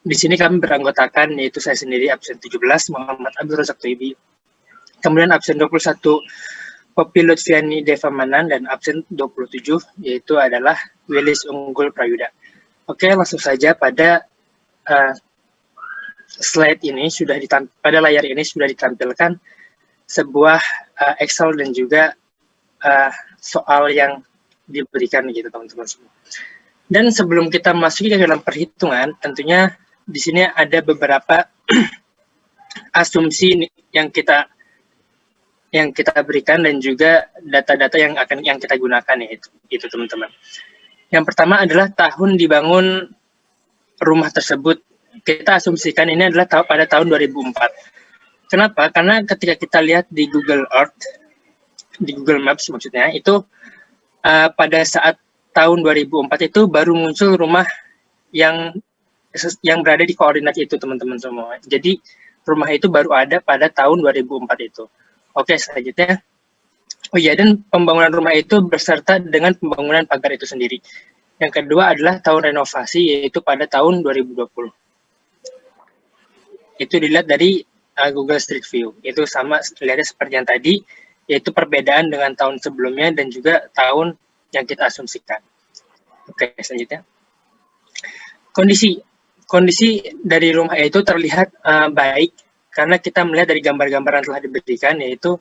di sini kami beranggotakan, yaitu saya sendiri absen 17, Muhammad Abdul Razak Toibi. Kemudian absen 21, Poppy Lutfiani Devamanan, dan absen 27, yaitu adalah Willis Unggul Prayuda. Oke, langsung saja pada slide ini pada layar ini sudah ditampilkan sebuah Excel dan juga soal yang diberikan gitu teman-teman semua. Dan sebelum kita masuk ke dalam perhitungan, tentunya di sini ada beberapa asumsi yang kita berikan dan juga data-data yang kita gunakan itu teman-teman. Yang pertama adalah tahun dibangun rumah tersebut. Kita asumsikan ini adalah pada tahun 2004. Kenapa? Karena ketika kita lihat di Google Earth, di Google Maps maksudnya, itu pada saat tahun 2004 itu baru muncul rumah yang berada di koordinat itu teman-teman semua. Jadi rumah itu baru ada pada tahun 2004 itu. Oke, selanjutnya. Oh iya, dan pembangunan rumah itu beserta dengan pembangunan pagar itu sendiri. Yang kedua adalah tahun renovasi, yaitu pada tahun 2020. Itu dilihat dari Google Street View. Itu sama lihatnya seperti yang tadi, yaitu perbedaan dengan tahun sebelumnya dan juga tahun yang kita asumsikan. Oke, selanjutnya. Kondisi dari rumah itu terlihat baik karena kita melihat dari gambar-gambar yang telah diberikan, yaitu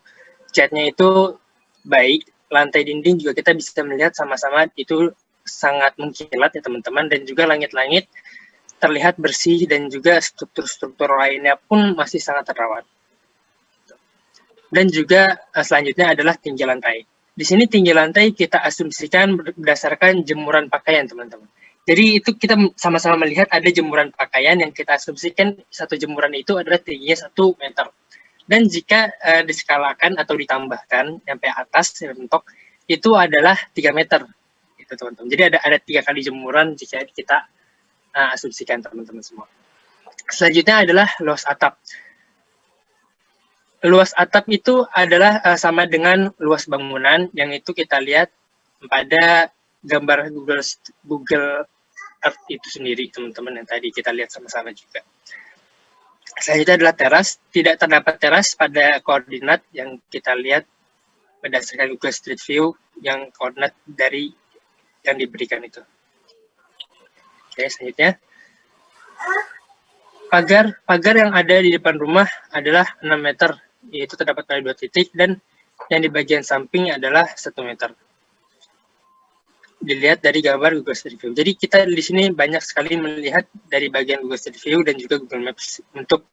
catnya itu baik, lantai dinding juga kita bisa melihat sama-sama itu sangat mengkilat ya teman-teman, dan juga langit-langit terlihat bersih dan juga struktur-struktur lainnya pun masih sangat terawat. Dan juga selanjutnya adalah tinggi lantai. Di sini tinggi lantai kita asumsikan berdasarkan jemuran pakaian, teman-teman. Jadi itu kita sama-sama melihat ada jemuran pakaian yang kita asumsikan satu jemuran itu adalah tingginya 1 meter. Dan jika diskalakan atau ditambahkan sampai atas mentok, itu adalah 3 meter. Itu teman-teman. Jadi ada 3 kali jemuran jika kita asumsikan teman-teman semua. Selanjutnya adalah luas atap. Luas atap itu adalah sama dengan luas bangunan yang itu kita lihat pada gambar Google Earth itu sendiri, teman-teman, yang tadi kita lihat sama-sama juga. Selanjutnya adalah teras. Tidak terdapat teras pada koordinat yang kita lihat berdasarkan Google Street View yang koordinat dari yang diberikan itu. Oke, selanjutnya. Pagar yang ada di depan rumah adalah 6 meter, yaitu terdapat pada 2 titik, dan yang di bagian samping adalah 1 meter. Dilihat dari gambar Google Street View. Jadi kita di sini banyak sekali melihat dari bagian Google Street View dan juga Google Maps untuk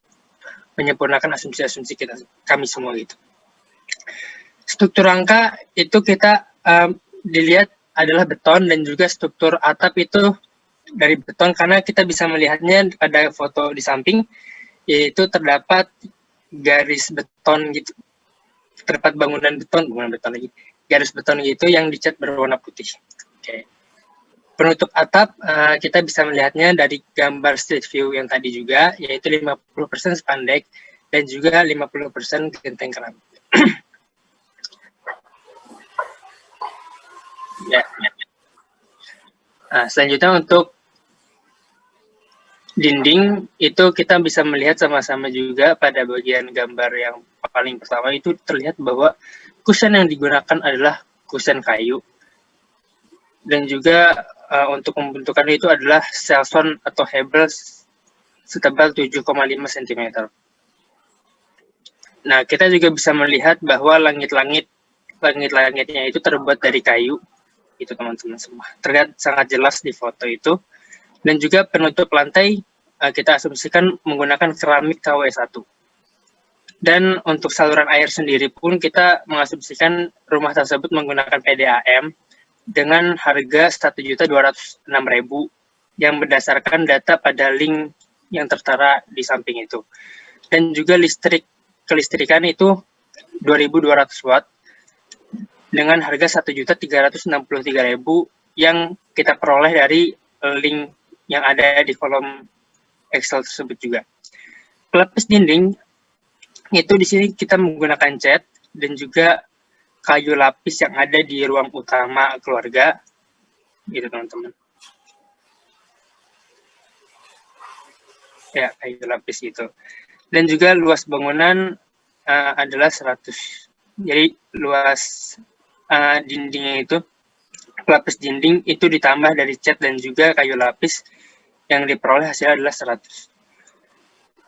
menyempurnakan asumsi-asumsi kami semua gitu. Struktur rangka itu kita dilihat adalah beton, dan juga struktur atap itu dari beton karena kita bisa melihatnya pada foto di samping, yaitu terdapat garis beton gitu, terdapat bangunan beton lagi, garis beton gitu yang dicat berwarna putih. Oke. Penutup atap kita bisa melihatnya dari gambar street view yang tadi juga, yaitu 50% spandek dan juga 50% genteng keramik. Ya. Selanjutnya untuk dinding itu kita bisa melihat sama-sama juga pada bagian gambar yang paling pertama itu terlihat bahwa kusen yang digunakan adalah kusen kayu, dan juga untuk pembentukan itu adalah Selson atau Hebel setebal 7,5 cm. Nah, kita juga bisa melihat bahwa langit-langitnya itu terbuat dari kayu, itu teman-teman semua. Terlihat sangat jelas di foto itu. Dan juga penutup lantai kita asumsikan menggunakan keramik KW1. Dan untuk saluran air sendiri pun kita mengasumsikan rumah tersebut menggunakan PDAM dengan harga Rp1.206.000 yang berdasarkan data pada link yang tertera di samping itu. Dan juga kelistrikan itu 2.200 watt dengan harga Rp1.363.000 yang kita peroleh dari link yang ada di kolom Excel tersebut juga. Pelapis dinding itu di sini kita menggunakan cat dan juga kayu lapis yang ada di ruang utama keluarga, gitu teman-teman. ya kayu lapis gitu. Dan juga luas bangunan adalah 100. Jadi luas dindingnya itu, lapis dinding itu ditambah dari cat dan juga kayu lapis yang diperoleh hasilnya adalah 100.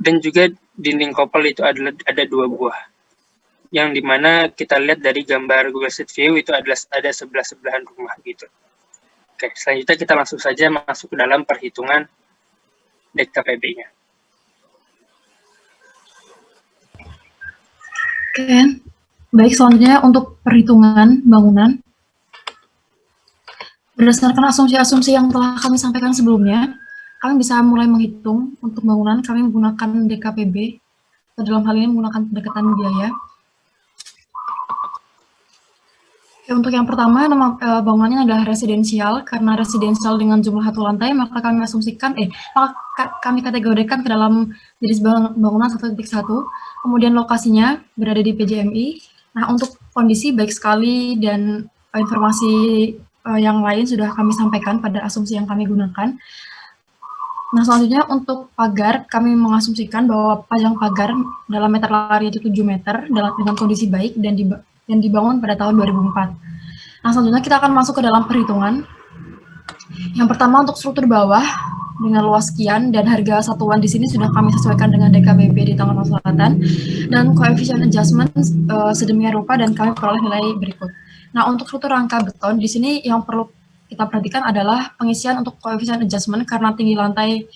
Dan juga dinding kopel itu ada 2 buah. Yang dimana kita lihat dari gambar Google Street View itu ada sebelah-sebelahan rumah gitu. Oke, selanjutnya kita langsung saja masuk ke dalam perhitungan DKPB-nya. Oke, baik, selanjutnya untuk perhitungan bangunan. Berdasarkan asumsi-asumsi yang telah kami sampaikan sebelumnya, kami bisa mulai menghitung untuk bangunan. Kami menggunakan DKPB, atau dalam hal ini menggunakan pendekatan biaya. Oke, untuk yang pertama, nama bangunannya adalah residensial. Karena residensial dengan jumlah 1 lantai, maka kami asumsikan, maka kami kategorikan ke dalam jenis bangunan 1.1. Kemudian lokasinya berada di PJMI. Nah, untuk kondisi baik sekali dan informasi yang lain sudah kami sampaikan pada asumsi yang kami gunakan. Nah, selanjutnya untuk pagar, kami mengasumsikan bahwa panjang pagar dalam meter lari itu 7 meter dengan kondisi baik dan dibangun pada tahun 2004. Nah, selanjutnya kita akan masuk ke dalam perhitungan. Yang pertama untuk struktur bawah dengan luas sekian dan harga satuan di sini sudah kami sesuaikan dengan DKPB di Tangerang Selatan dan koefisien adjustment sedemikian rupa dan kami peroleh nilai berikut. Nah, untuk struktur rangka beton di sini yang perlu kita perhatikan adalah pengisian untuk koefisien adjustment karena tinggi lantai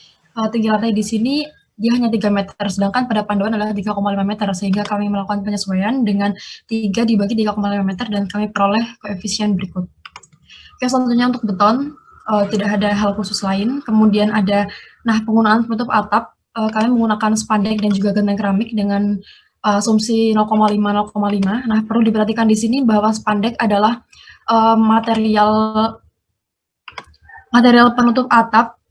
di sini dia hanya 3 meter, sedangkan pada panduan adalah 3,5 meter, sehingga kami melakukan penyesuaian dengan 3 dibagi 3,5 meter dan kami peroleh koefisien berikut. Oke, selanjutnya untuk beton, tidak ada hal khusus lain. Kemudian ada, penggunaan penutup atap, kami menggunakan spandek dan juga gendang keramik dengan asumsi 0,5. Nah, perlu diperhatikan di sini bahwa spandek adalah material penutup atap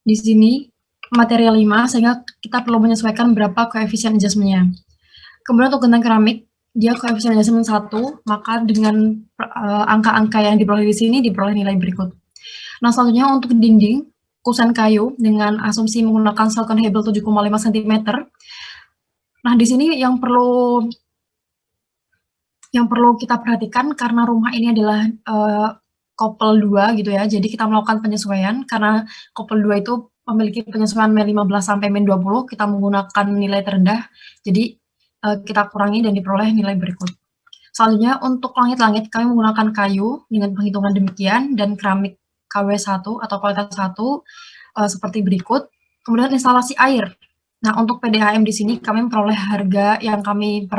di sini material 5, sehingga kita perlu menyesuaikan berapa koefisien adjustment-nya. Kemudian untuk gendang keramik, dia koefisien adjustment 1, maka dengan angka-angka yang diperoleh di sini diperoleh nilai berikut. Nah, selanjutnya untuk dinding kusen kayu dengan asumsi menggunakan Salcon Hebel 7,5 cm. Nah, di sini yang perlu kita perhatikan karena rumah ini adalah couple 2 gitu ya. Jadi kita melakukan penyesuaian karena couple 2 itu memiliki penyesuaian min 15 sampai min 20, kita menggunakan nilai terendah. Jadi kita kurangi dan diperoleh nilai berikut. Selanjutnya untuk langit-langit kami menggunakan kayu dengan penghitungan demikian dan keramik KW1 atau kualitas 1 seperti berikut. Kemudian instalasi air. Nah, untuk PDAM di sini kami memperoleh harga yang kami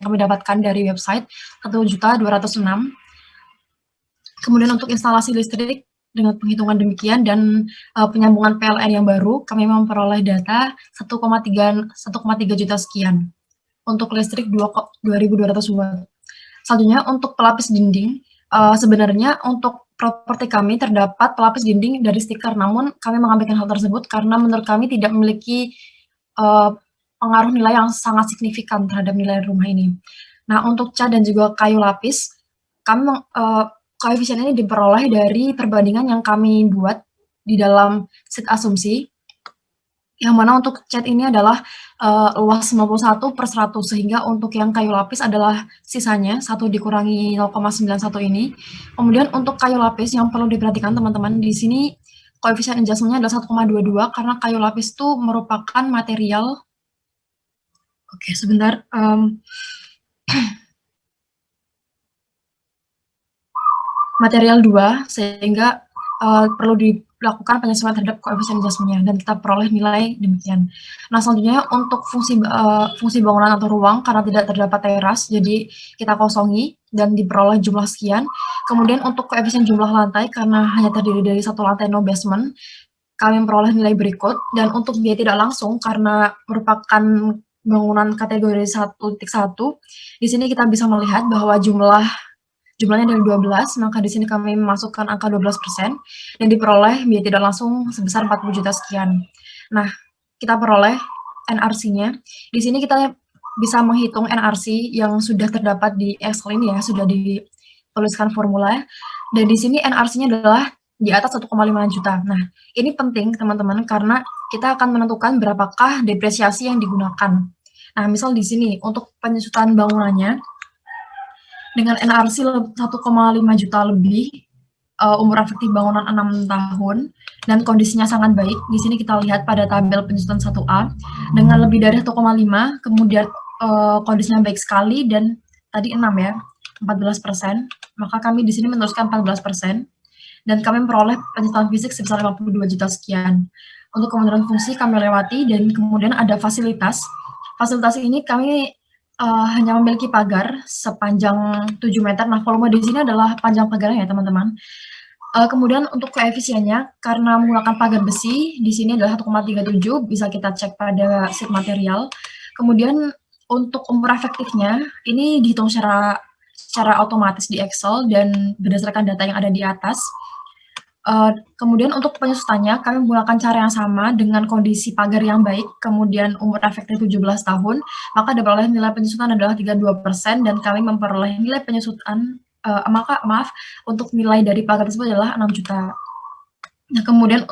dapatkan dari website 1.206.000. Kemudian untuk instalasi listrik dengan penghitungan demikian dan penyambungan PLN yang baru, kami memperoleh data 1,3 juta sekian. Untuk listrik 2.200 watt. Selanjutnya untuk pelapis dinding, sebenarnya untuk properti kami terdapat pelapis dinding dari stiker, namun kami mengambilkan hal tersebut karena menurut kami tidak memiliki pengaruh nilai yang sangat signifikan terhadap nilai rumah ini. Nah, untuk cat dan juga kayu lapis, kami koefisien ini diperoleh dari perbandingan yang kami buat di dalam sheet asumsi, yang mana untuk cat ini adalah luas 91/100, sehingga untuk yang kayu lapis adalah sisanya 1 dikurangi 0,91 ini. Kemudian untuk kayu lapis yang perlu diperhatikan teman-teman, di sini koefisien adjustment-nya adalah 1,22 karena kayu lapis itu merupakan material, oke sebentar, material 2, sehingga perlu dilakukan penyesuaian terhadap koefisien adjustment-nya dan kita peroleh nilai demikian. Nah, selanjutnya untuk fungsi bangunan atau ruang karena tidak terdapat teras, jadi kita kosongi dan diperoleh jumlah sekian. Kemudian untuk koefisien jumlah lantai karena hanya terdiri dari 1 lantai no basement, kami memperoleh nilai berikut. Dan untuk biaya tidak langsung karena merupakan bangunan kategori 1.1, di sini kita bisa melihat bahwa jumlahnya dari 12, maka di sini kami memasukkan angka 12% dan diperoleh biaya tidak langsung sebesar 40 juta sekian. Nah, kita peroleh NRC-nya. Di sini kita bisa menghitung NRC yang sudah terdapat di Excel ini ya, sudah dituliskan formula. Dan di sini NRC-nya adalah di atas 1,5 juta. Nah, ini penting teman-teman karena kita akan menentukan berapakah depresiasi yang digunakan. Nah, misal di sini untuk penyusutan bangunannya dengan NRC 1,5 juta lebih, umur efektif bangunan 6 tahun, dan kondisinya sangat baik. Di sini kita lihat pada tabel penyusutan 1A, dengan lebih dari 1,5, kemudian kondisinya baik sekali, dan tadi 6 ya, 14%, maka kami di sini meneruskan 14%, dan kami memperoleh penyusutan fisik sebesar 52 juta sekian. Untuk kemudian fungsi kami lewati, dan kemudian ada fasilitas. Fasilitas ini kami hanya memiliki pagar sepanjang 7 meter. Nah, volume di sini adalah panjang pagarnya ya, teman-teman. Kemudian untuk koefisiennya, karena menggunakan pagar besi, di sini adalah 1,37, bisa kita cek pada sheet material. Kemudian untuk umur efektifnya, ini dihitung secara otomatis di Excel dan berdasarkan data yang ada di atas. Kemudian untuk penyusutannya, kami menggunakan cara yang sama dengan kondisi pagar yang baik, kemudian umur efektif 17 tahun, maka diperoleh nilai penyusutan adalah 32%, dan kami memperoleh nilai penyusutan, untuk nilai dari pagar tersebut adalah 6 juta. Nah, kemudian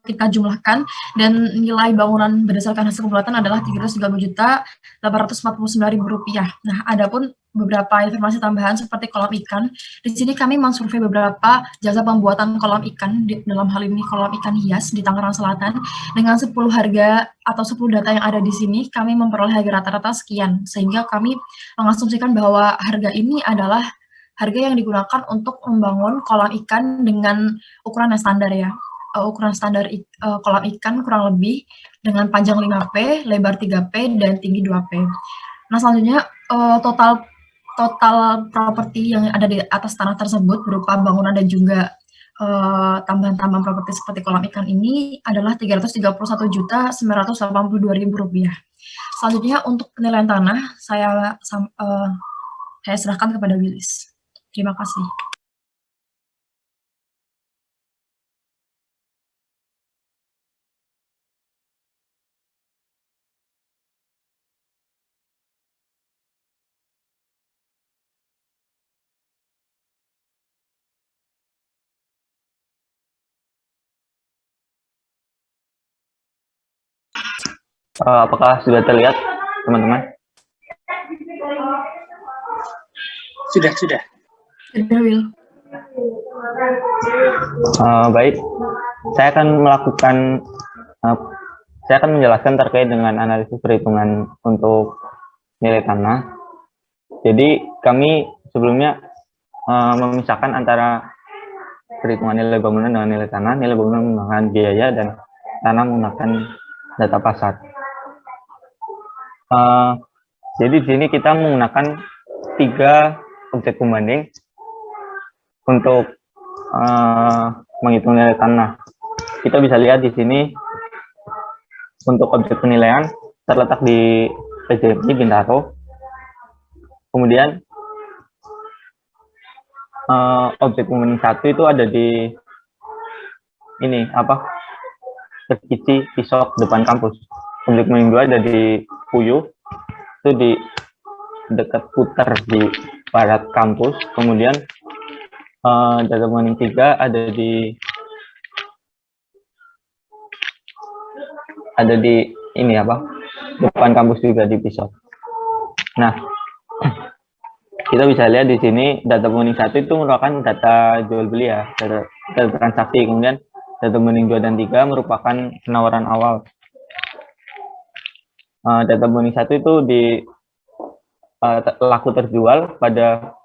kita jumlahkan, dan nilai bangunan berdasarkan hasil kumulatan adalah Rp330.849.000. Nah, adapun beberapa informasi tambahan seperti kolam ikan, di sini kami mensurvei beberapa jasa pembuatan kolam ikan, dalam hal ini kolam ikan hias di Tangerang Selatan, dengan 10 harga atau 10 data yang ada di sini, kami memperoleh harga rata-rata sekian, sehingga kami mengasumsikan bahwa harga ini adalah harga yang digunakan untuk membangun kolam ikan dengan ukuran yang standar ya. Ukuran standar kolam ikan kurang lebih dengan panjang 5P, lebar 3P, dan tinggi 2P. Nah, selanjutnya total properti yang ada di atas tanah tersebut berupa bangunan dan juga tambahan-tambahan properti seperti kolam ikan ini adalah Rp331.982.000. Selanjutnya untuk penilaian tanah, saya serahkan kepada Willis. Terima kasih. Apakah sudah terlihat, teman-teman? Sudah. Sudah, Will. Baik, saya akan menjelaskan terkait dengan analisis perhitungan untuk nilai tanah. Jadi kami sebelumnya memisahkan antara perhitungan nilai bangunan dengan nilai tanah. Nilai bangunan menggunakan biaya dan tanah menggunakan data pasar. Jadi di sini kita menggunakan 3 objek pembanding untuk menghitung nilai tanah. Kita bisa lihat di sini untuk objek penilaian terletak di PJMI Bintaro. Kemudian objek pembanding 1 itu ada di ini Terkici Pisok depan kampus. Objek pembanding 2 ada di Puyuh, itu di dekat Puter di barat kampus. Kemudian data pembanding 3 ada di ini depan kampus juga di Pisau. Nah, kita bisa lihat di sini data pembanding 1 itu merupakan data jual beli ya, data transaksi. Kemudian data pembanding 2 dan 3 merupakan penawaran awal. Data pembanding 1 itu laku terjual pada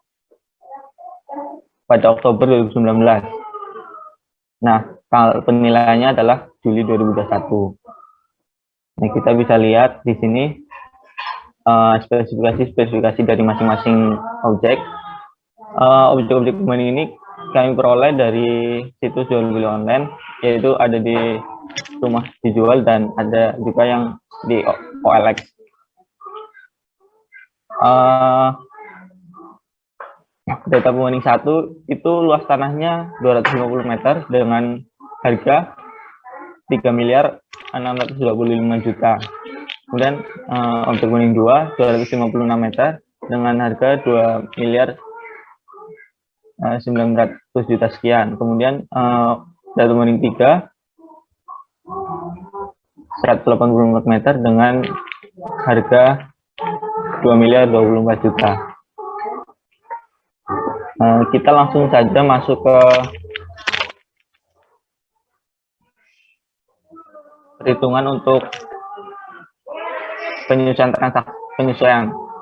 Oktober 2019. Nah, penilaiannya adalah Juli 2021. Nah, kita bisa lihat di sini spesifikasi dari masing-masing objek. Objek-objek pembanding ini kami peroleh dari situs jual beli online, yaitu ada di rumah dijual dan ada juga yang di OLX. Data pembanding 1 itu luas tanahnya 250 meter dengan harga 3.625.000.000. Kemudian objek pembanding 2 256 meter dengan harga 900 juta sekian. Kemudian data pembanding 3 184 meter dengan harga 2.024 juta. Kita langsung saja masuk ke perhitungan untuk penyesuaian transaksi,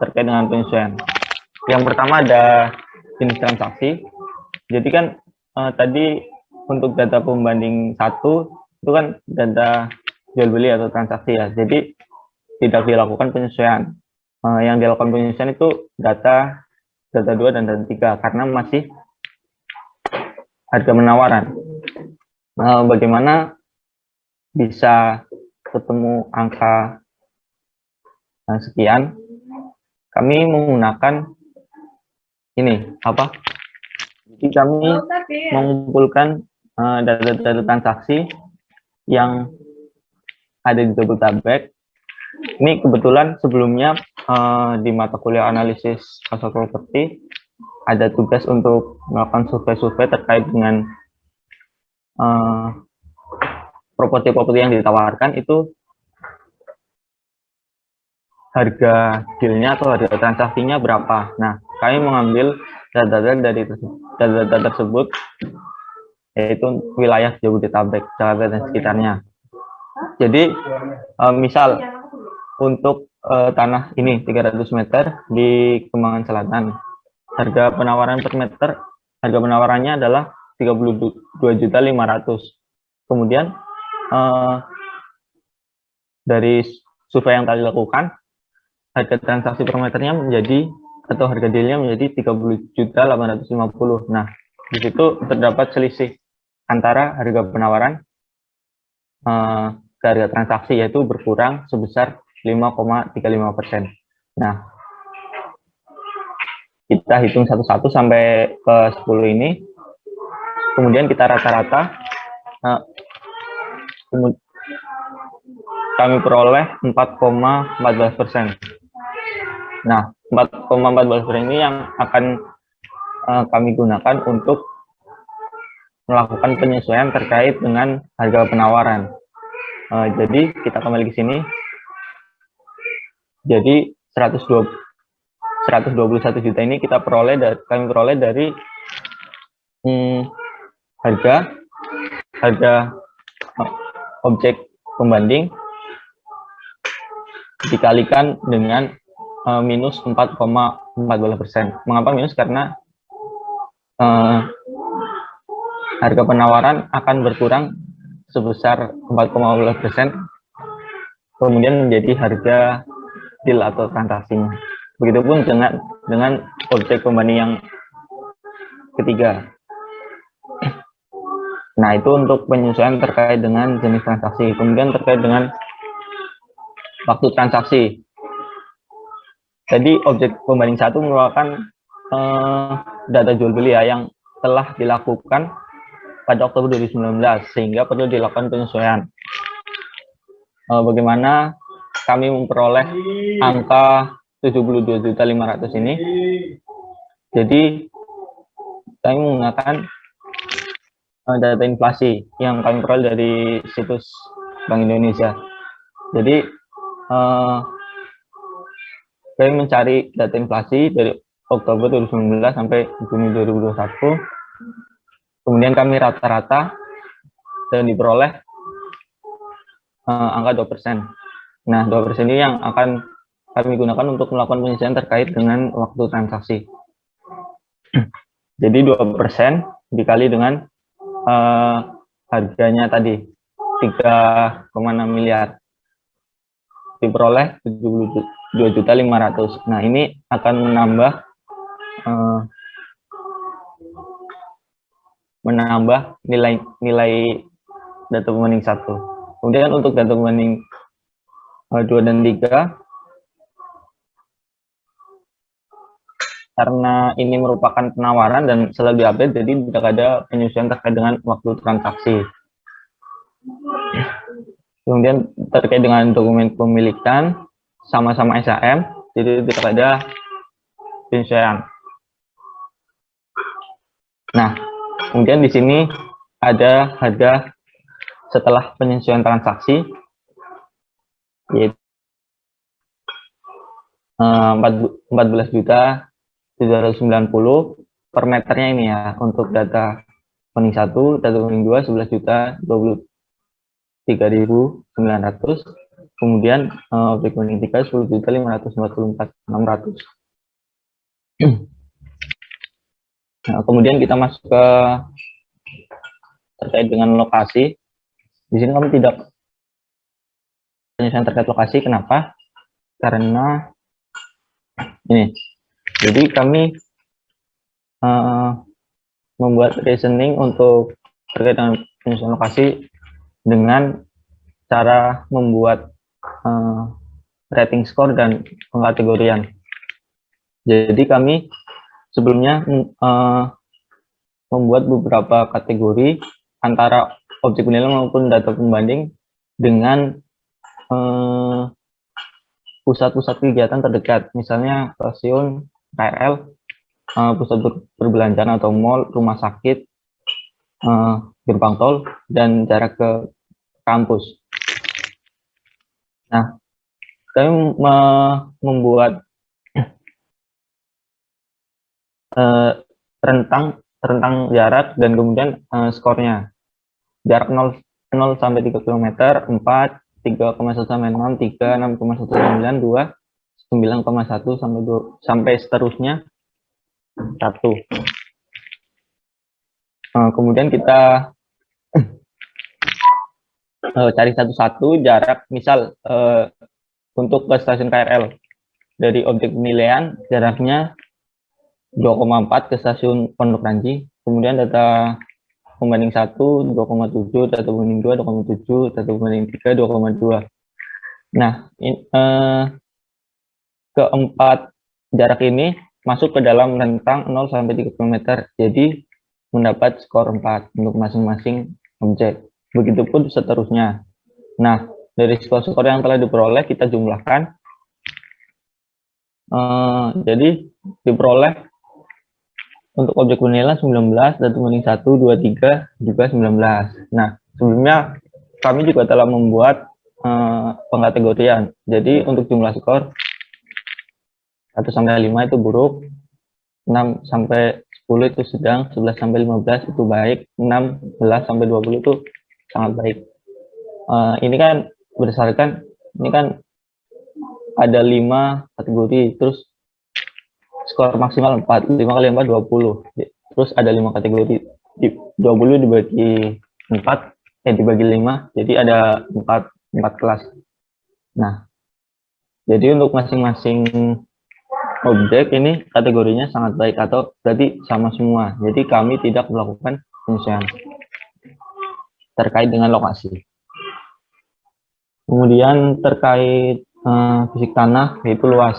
terkait dengan penyesuaian. Yang pertama ada jenis transaksi. Jadi kan tadi untuk data pembanding 1 itu kan data jual beli atau transaksi ya. Jadi tidak dilakukan penyesuaian. Yang dilakukan penyesuaian itu data 2 dan data 3 karena masih harga penawaran. Bagaimana bisa ketemu angka sekian? Kami menggunakan ini apa? Jadi kami mengumpulkan data-data transaksi yang ada di Jabodetabek. Ini kebetulan sebelumnya di mata kuliah analisis pasar properti ada tugas untuk melakukan survei-survei terkait dengan properti-properti yang ditawarkan itu harga dealnya atau harga transaksinya berapa. Nah, kami mengambil data-data dari data tersebut, yaitu wilayah Jabodetabek, Jakarta dan sekitarnya. Jadi, misal untuk tanah ini 300 meter di Kembangan Selatan, harga penawaran per meter, harga penawarannya adalah 32.500.000. Kemudian dari survei yang tadi lakukan, harga transaksi per meternya menjadi atau harga dealnya menjadi 30.850.000. Nah, di situ terdapat selisih antara harga penawaran ke harga transaksi, yaitu berkurang sebesar 5,35%. Nah, kita hitung satu-satu sampai ke 10 ini, kemudian kita rata-rata, kami peroleh 4,14%. Nah, 4,14% ini yang akan kami gunakan untuk melakukan penyesuaian terkait dengan harga penawaran. Jadi kita kembali ke sini. Jadi 121 juta ini kami peroleh dari harga objek pembanding dikalikan dengan minus 4,14%. Mengapa minus? Karena harga penawaran akan berkurang sebesar 4,14%, kemudian menjadi harga deal atau transaksinya. Begitupun dengan objek pembanding yang ketiga. Nah, itu untuk penyesuaian terkait dengan jenis transaksi. Kemudian terkait dengan waktu transaksi. Jadi objek pembanding 1 merupakan data jual beli ya, yang telah dilakukan pada Oktober 2019, sehingga perlu dilakukan penyesuaian. Bagaimana kami memperoleh angka 72.500.000 ini? Jadi kami menggunakan data inflasi yang kami peroleh dari situs Bank Indonesia. Jadi kami mencari data inflasi dari Oktober 2019 sampai Juni 2021. Kemudian kami rata-rata dan diperoleh angka 2%. Nah, 2% ini yang akan kami gunakan untuk melakukan penyesuaian terkait dengan waktu transaksi. Jadi 2% dikali dengan harganya tadi 3,6 miliar, diperoleh 72.500.000. Nah, ini akan menambah nilai data pembanding 1. Kemudian untuk data pembanding 2 dan 3, karena ini merupakan penawaran dan selalu diupdate, jadi tidak ada penyesuaian terkait dengan waktu transaksi. Kemudian terkait dengan dokumen pemilikan, sama-sama SHM, jadi tidak ada penyesuaian. Nah, kemudian di sini ada harga setelah penyesuaian transaksi, yaitu 14.790 per meternya ini ya, untuk data kuning 1, data kuning 2 11.023.900, kemudian objek kuning 3 10.544.600. Nah, kemudian kita masuk ke terkait dengan lokasi. Di sini kami tidak penyesuaian terkait lokasi. Kenapa? Karena ini. Jadi kami membuat reasoning untuk terkait dengan penyesuaian lokasi dengan cara membuat rating score dan pengkategorian. Jadi kami sebelumnya membuat beberapa kategori antara objek penilaian maupun data pembanding dengan pusat-pusat kegiatan terdekat, misalnya stasiun, KRL, pusat perbelanjaan atau mall, rumah sakit, gerbang tol, dan jarak ke kampus. Nah, kami membuat rentang jarak dan kemudian skornya. Jarak 0 sampai 3 km, 4, 3,1 sampai 6, 3, 6,1 sampai 9, 2, 9,1 sampai seterusnya 1. Kemudian kita cari satu-satu jarak, misal untuk ke stasiun KRL dari objek penilaian jaraknya 2,4 ke stasiun Pondok Ranji, kemudian data pembanding 1 2,7, data pembanding 2 2,7, data pembanding 3 2,2. Nah, keempat jarak ini masuk ke dalam rentang 0 sampai 3 km. Jadi mendapat skor 4 untuk masing-masing objek. Begitupun seterusnya. Nah, dari skor-skor yang telah diperoleh kita jumlahkan. Jadi diperoleh untuk objek penilaian 19, data pembanding 1, 2, 3 juga 19. Nah, sebelumnya kami juga telah membuat pengkategorian. Jadi untuk jumlah skor 1 sampai 5 itu buruk, 6 sampai 10 itu sedang, 11 sampai 15 itu baik, 16 sampai 20 itu sangat baik. Ini kan berdasarkan, ini kan ada 5 kategori, terus skor maksimal 4, 5 kali 4 20. Terus ada 5 kategori, 20 dibagi 4, dibagi 5, jadi ada 4 kelas. Nah, jadi untuk masing-masing objek ini kategorinya sangat baik atau berarti sama semua. Jadi kami tidak melakukan penyesuaian terkait dengan lokasi. Kemudian terkait fisik tanah, yaitu luas.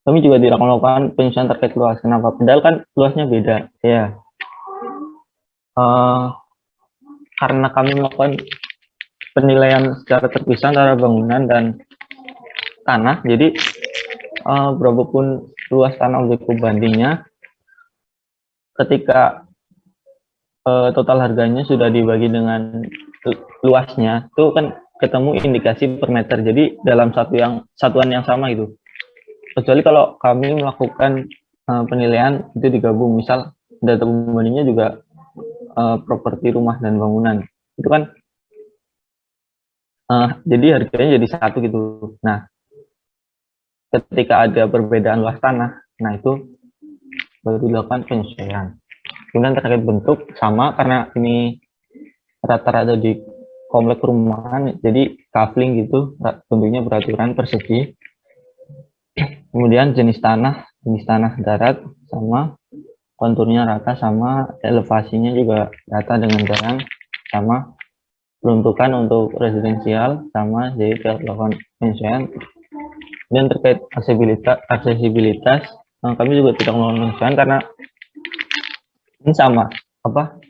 Kami juga tidak melakukan penyesuaian terkait luas. Kenapa? Padahal kan luasnya beda, ya. Karena kami melakukan penilaian secara terpisah antara bangunan dan tanah, jadi berapapun luas tanah objek pembandingnya, ketika total harganya sudah dibagi dengan luasnya, itu kan ketemu indikasi per meter. Jadi dalam satuan yang sama itu. Kecuali kalau kami melakukan penilaian itu digabung, misal data pembandingnya juga properti rumah dan bangunan, itu kan jadi harganya jadi satu gitu. Nah, ketika ada perbedaan luas tanah, nah itu baru dilakukan penyesuaian. Kemudian terkait bentuk sama, karena ini rata-rata di komplek perumahan, jadi kafling gitu, bentuknya beraturan persegi. Kemudian jenis tanah darat sama, konturnya rata sama, elevasinya juga rata dengan jalan sama, peruntukan untuk residensial sama, jadi kita lakukan penyesuaian. Dan terkait aksesibilitas, kami juga tidak melakukan penyesuaian karena ini sama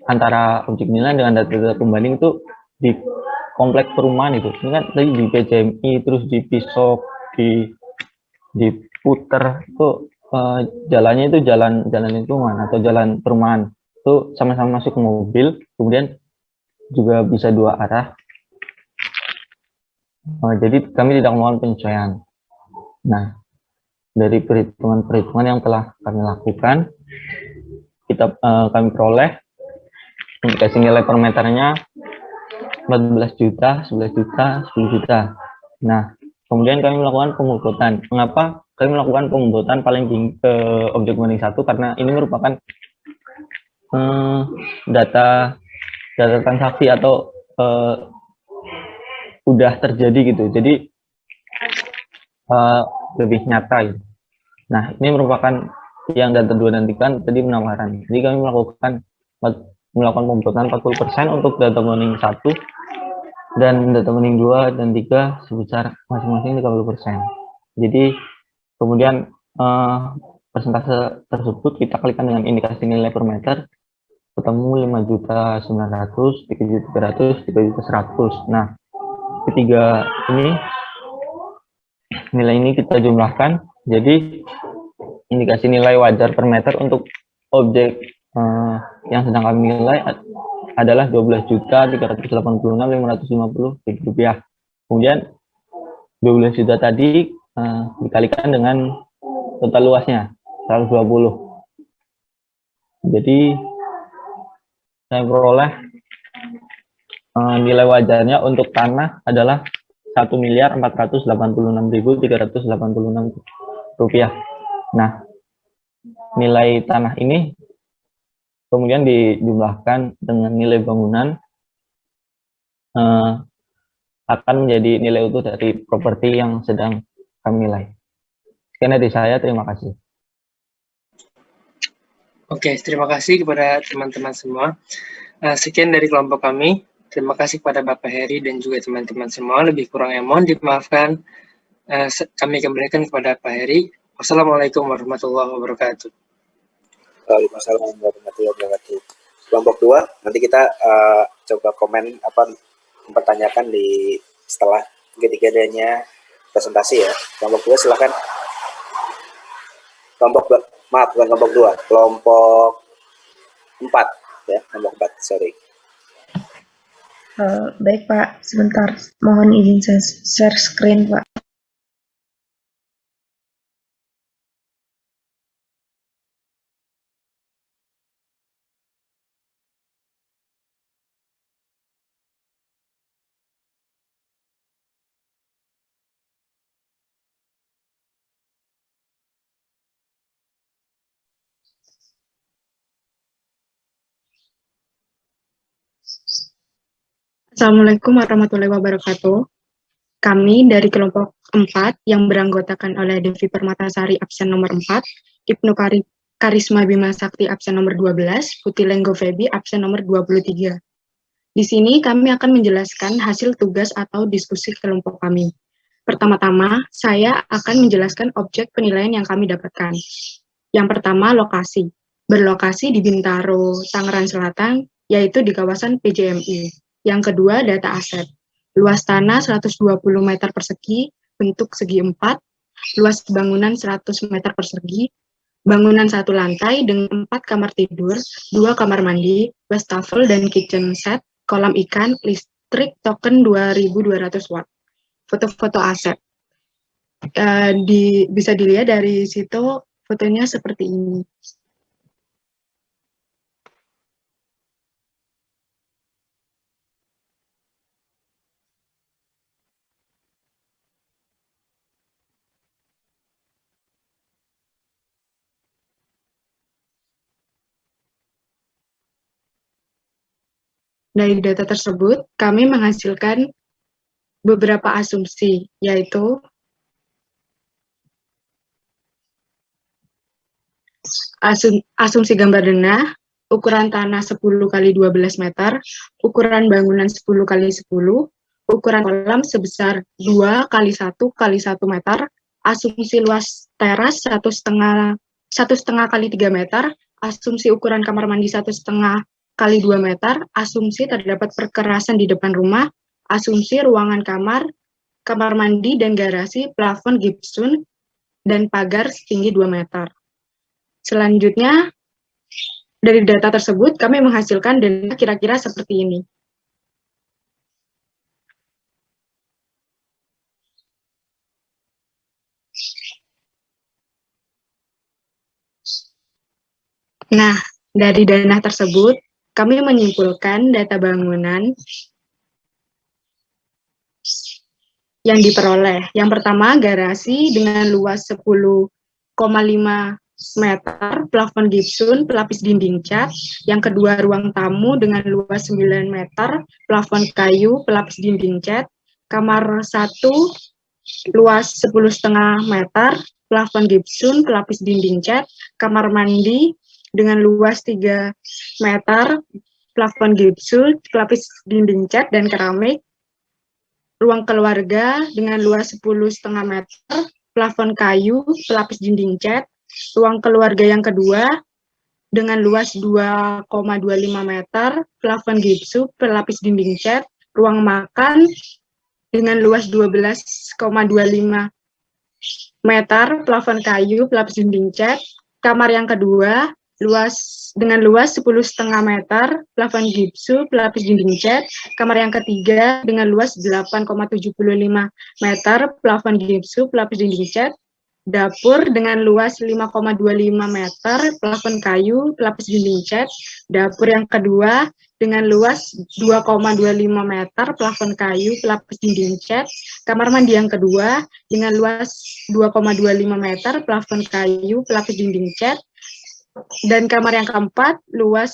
antara objek penilaian dengan data pembanding itu di komplek perumahan itu. Ini kan tadi di PJMI, terus di Pisok, di Puter, itu jalannya itu jalan lingkungan atau jalan perumahan. Itu sama-sama masuk ke mobil, kemudian juga bisa dua arah. Jadi kami tidak melakukan penyesuaian. Nah, dari perhitungan yang telah kami lakukan, kami peroleh indikasi nilai per meternya 14 juta, 11 juta, 10 juta. Nah, kemudian kami melakukan pengumputan. Mengapa kami melakukan pengumputan paling tinggi ke objek banding 1? Karena ini merupakan data transaksi atau udah terjadi gitu. Jadi lebih nyata gitu. Nah, ini merupakan yang data 2 dan 3 tadi penawaran. Jadi kami melakukan pengumputan 40% untuk data banding 1 dan data banding 2 dan 3 sebesar masing-masing 30%. Jadi kemudian persentase tersebut kita kalikan dengan indikasi nilai per meter, ketemu 5.900.000, 3.300.000, 3.100.000. Nah, ketiga ini nilai ini kita jumlahkan, jadi indikasi nilai wajar per meter untuk objek yang sedang kami nilai adalah 12.386.550 rupiah. Kemudian 12 juta tadi dikalikan dengan total luasnya 120. Jadi saya peroleh nilai wajarnya untuk tanah adalah 1.486.386 rupiah. Nah, nilai tanah ini kemudian dijumlahkan dengan nilai bangunan akan menjadi nilai utuh dari properti yang sedang kami nilai. Sekian dari saya, terima kasih. Oke, terima kasih kepada teman-teman semua. Sekian dari kelompok kami. Terima kasih kepada Bapak Heri dan juga teman-teman semua. Lebih kurangnya mohon dimaafkan. Kami kembalikan kepada Pak Heri. Wassalamualaikum warahmatullahi wabarakatuh. Waalaikumsalam warahmatullahi wabarakatuh. Kelompok 2, nanti kita coba komen mempertanyakan di setelah ketiga-tiganya presentasi ya. Kelompok 2 silakan. Bukan kelompok 2, kelompok 4 ya, kelompok 4, sorry. Baik Pak, sebentar, mohon izin saya share screen Pak. Assalamualaikum warahmatullahi wabarakatuh. Kami dari kelompok 4 yang beranggotakan oleh Devi Permatasari absen nomor 4, Ibnu Karisma Bima Sakti absen nomor 12, Putih Lenggo Febi absen nomor 23. Di sini kami akan menjelaskan hasil tugas atau diskusi kelompok kami. Pertama-tama, saya akan menjelaskan objek penilaian yang kami dapatkan. Yang pertama, lokasi. Berlokasi di Bintaro, Tangerang Selatan, yaitu di kawasan PJMI. Yang kedua, data aset. Luas tanah 120 meter persegi, bentuk segi 4, luas bangunan 100 meter persegi, bangunan 1 lantai dengan 4 kamar tidur, 2 kamar mandi, wastafel dan kitchen set, kolam ikan, listrik, token 2.200 watt. Foto-foto aset. Bisa dilihat dari situ, fotonya seperti ini. Dari data tersebut, kami menghasilkan beberapa asumsi, yaitu asumsi gambar denah, ukuran tanah 10 x 12 meter, ukuran bangunan 10 x 10, ukuran kolam sebesar 2 x 1 x 1 meter, asumsi luas teras 1,5 x 3 meter, asumsi ukuran kamar mandi 1,5 x 2 meter, asumsi terdapat perkerasan di depan rumah, asumsi ruangan kamar mandi dan garasi, plafon gipsum, dan pagar setinggi 2 meter. Selanjutnya, dari data tersebut kami menghasilkan dana kira-kira seperti ini. Nah, dari dana tersebut, kami menyimpulkan data bangunan yang diperoleh. Yang pertama, garasi dengan luas 10,5 meter, plafon gipsum, pelapis dinding cat. Yang kedua, ruang tamu dengan luas 9 meter, plafon kayu, pelapis dinding cat. Kamar 1, luas 10,5 meter, plafon gipsum, pelapis dinding cat. Kamar mandi dengan luas 3 meter, plafon gipsum, pelapis dinding cat dan keramik. Ruang keluarga dengan luas 10,5 meter, plafon kayu, pelapis dinding cat. Ruang keluarga yang kedua dengan luas 2,25 meter, plafon gipsum, pelapis dinding cat. Ruang makan dengan luas 12,25 meter, plafon kayu, pelapis dinding cat. Kamar yang kedua dengan luas 10,5 meter, plafon gipsum, pelapis dinding cat. Kamar yang ketiga dengan luas 8,75 meter, plafon gipsum, pelapis dinding cat. Dapur dengan luas 5,25 meter, plafon kayu, pelapis dinding cat. Dapur yang kedua dengan luas 2,25 meter, plafon kayu, pelapis dinding cat. Kamar mandi yang kedua dengan luas 2,25 meter, plafon kayu, pelapis dinding cat. Dan kamar yang keempat dengan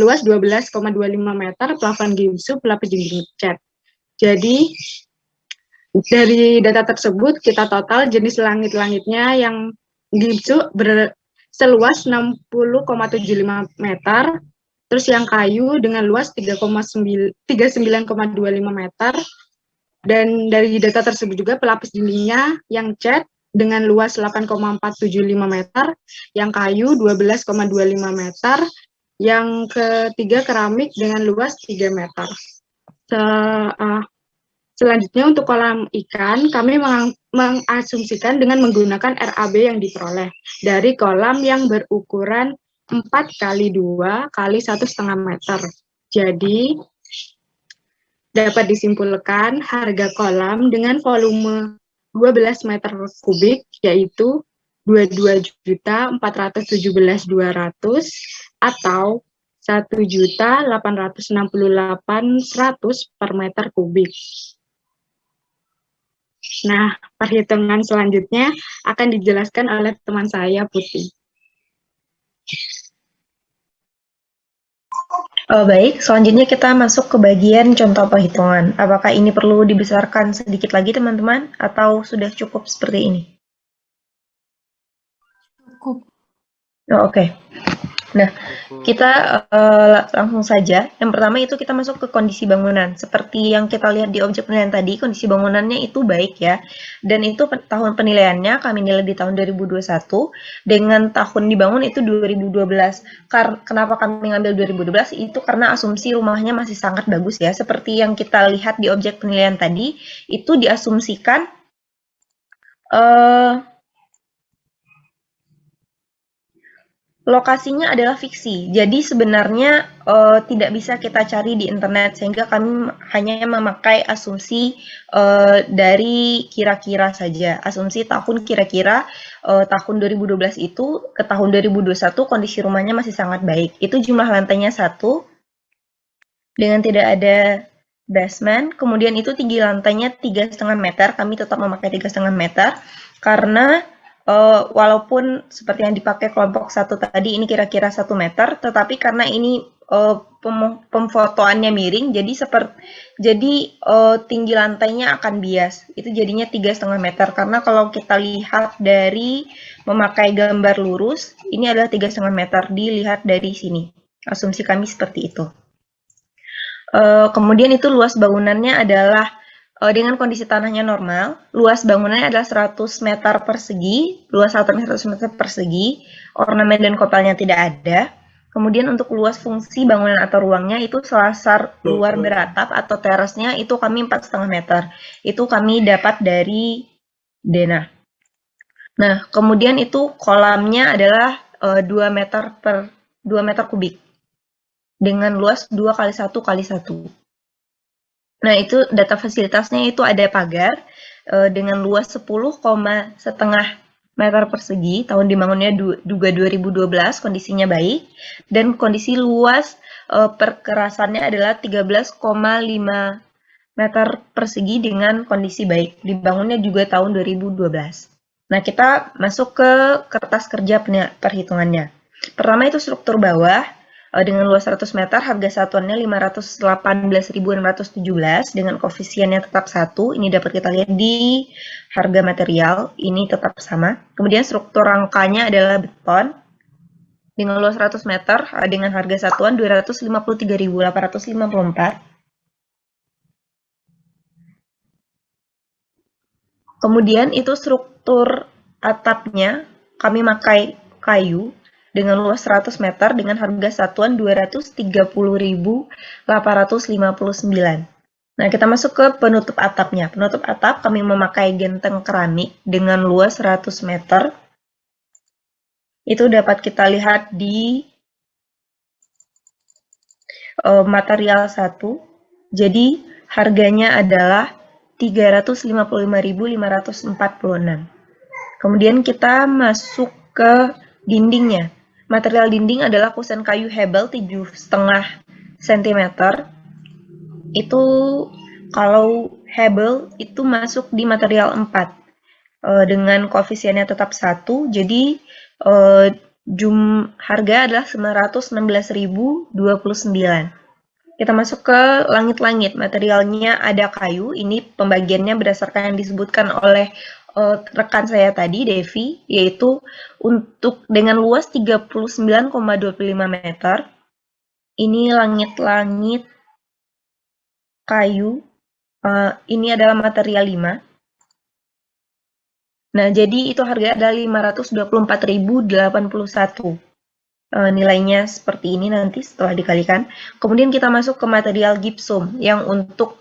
luas 12,25 meter, plafon gipsum, pelapis dinding cat. Jadi dari data tersebut kita total jenis langit-langitnya yang gipsum seluas 60,75 meter, terus yang kayu dengan luas 39,25 meter, dan dari data tersebut juga pelapis dindingnya yang cat dengan luas 8,475 meter, yang kayu 12,25 meter, yang ketiga keramik dengan luas 3 meter. Selanjutnya untuk kolam ikan, kami mengasumsikan dengan menggunakan RAB yang diperoleh dari kolam yang berukuran 4 x 2 x 1,5 meter. Jadi, dapat disimpulkan harga kolam dengan volume 12 meter kubik, yaitu 22.417.200 atau 1.868.100 per meter kubik. Nah, perhitungan selanjutnya akan dijelaskan oleh teman saya, Putih. Baik, selanjutnya kita masuk ke bagian contoh perhitungan. Apakah ini perlu dibesarkan sedikit lagi, teman-teman, atau sudah cukup seperti ini? Cukup. Oke. Nah, kita langsung saja. Yang pertama itu kita masuk ke kondisi bangunan. Seperti yang kita lihat di objek penilaian tadi, kondisi bangunannya itu baik ya. Dan itu tahun penilaiannya kami nilai di tahun 2021, dengan tahun dibangun itu 2012. Kenapa kami ngambil 2012? Itu karena asumsi rumahnya masih sangat bagus ya. Seperti yang kita lihat di objek penilaian tadi, itu diasumsikan lokasinya adalah fiksi, jadi sebenarnya tidak bisa kita cari di internet, sehingga kami hanya memakai asumsi dari kira-kira saja. Asumsi tahun kira-kira tahun 2012 itu ke tahun 2021 kondisi rumahnya masih sangat baik. Itu jumlah lantainya 1, dengan tidak ada basement, kemudian itu tinggi lantainya 3,5 meter, kami tetap memakai 3,5 meter, karena walaupun seperti yang dipakai kelompok 1 tadi ini kira-kira 1 meter, tetapi karena ini pemfotoannya miring, jadi tinggi lantainya akan bias. Itu jadinya 3,5 meter, karena kalau kita lihat dari memakai gambar lurus, ini adalah 3,5 meter, dilihat dari sini. Asumsi kami seperti itu. Kemudian itu luas bangunannya adalah dengan kondisi tanahnya normal, luas bangunannya adalah 100 meter persegi, luas 100 meter persegi, ornamen dan kopelnya tidak ada. Kemudian untuk luas fungsi bangunan atau ruangnya itu selasar luar beratap atau terasnya itu kami 4,5 meter. Itu kami dapat dari Dena. Nah, kemudian itu kolamnya adalah 2 meter per 2 meter kubik dengan luas 2 kali 1 kali 1. Nah, itu data fasilitasnya itu ada pagar dengan luas 10,5 meter persegi, tahun dibangunnya juga 2012, kondisinya baik, dan kondisi luas perkerasannya adalah 13,5 meter persegi dengan kondisi baik. Dibangunnya juga tahun 2012. Nah, kita masuk ke kertas kerja perhitungannya. Pertama itu struktur bawah, dengan luas 100 meter, harga satuannya 518.617 dengan koefisiennya tetap 1. Ini dapat kita lihat di harga material, ini tetap sama. Kemudian struktur rangkanya adalah beton dengan luas 100 meter dengan harga satuan 253.854. Kemudian itu struktur atapnya, kami pakai kayu dengan luas 100 meter dengan harga satuan 230.859. Nah, kita masuk ke penutup atapnya. Penutup atap kami memakai genteng keramik dengan luas 100 meter. Itu dapat kita lihat di material 1. Jadi, harganya adalah 355.546. Kemudian kita masuk ke dindingnya. Material dinding adalah kusen kayu hebel 7,5 cm. Itu kalau hebel itu masuk di material 4 dengan koefisiennya tetap 1. Jadi harga adalah 916.029. Kita masuk ke langit-langit. Materialnya ada kayu. Ini pembagiannya berdasarkan yang disebutkan oleh rekan saya tadi, Devi, yaitu untuk dengan luas 39,25 meter. Ini langit-langit kayu. Ini adalah material 5. Nah, jadi itu harga adalah 524.081. Nilainya seperti ini nanti setelah dikalikan. Kemudian kita masuk ke material gypsum yang untuk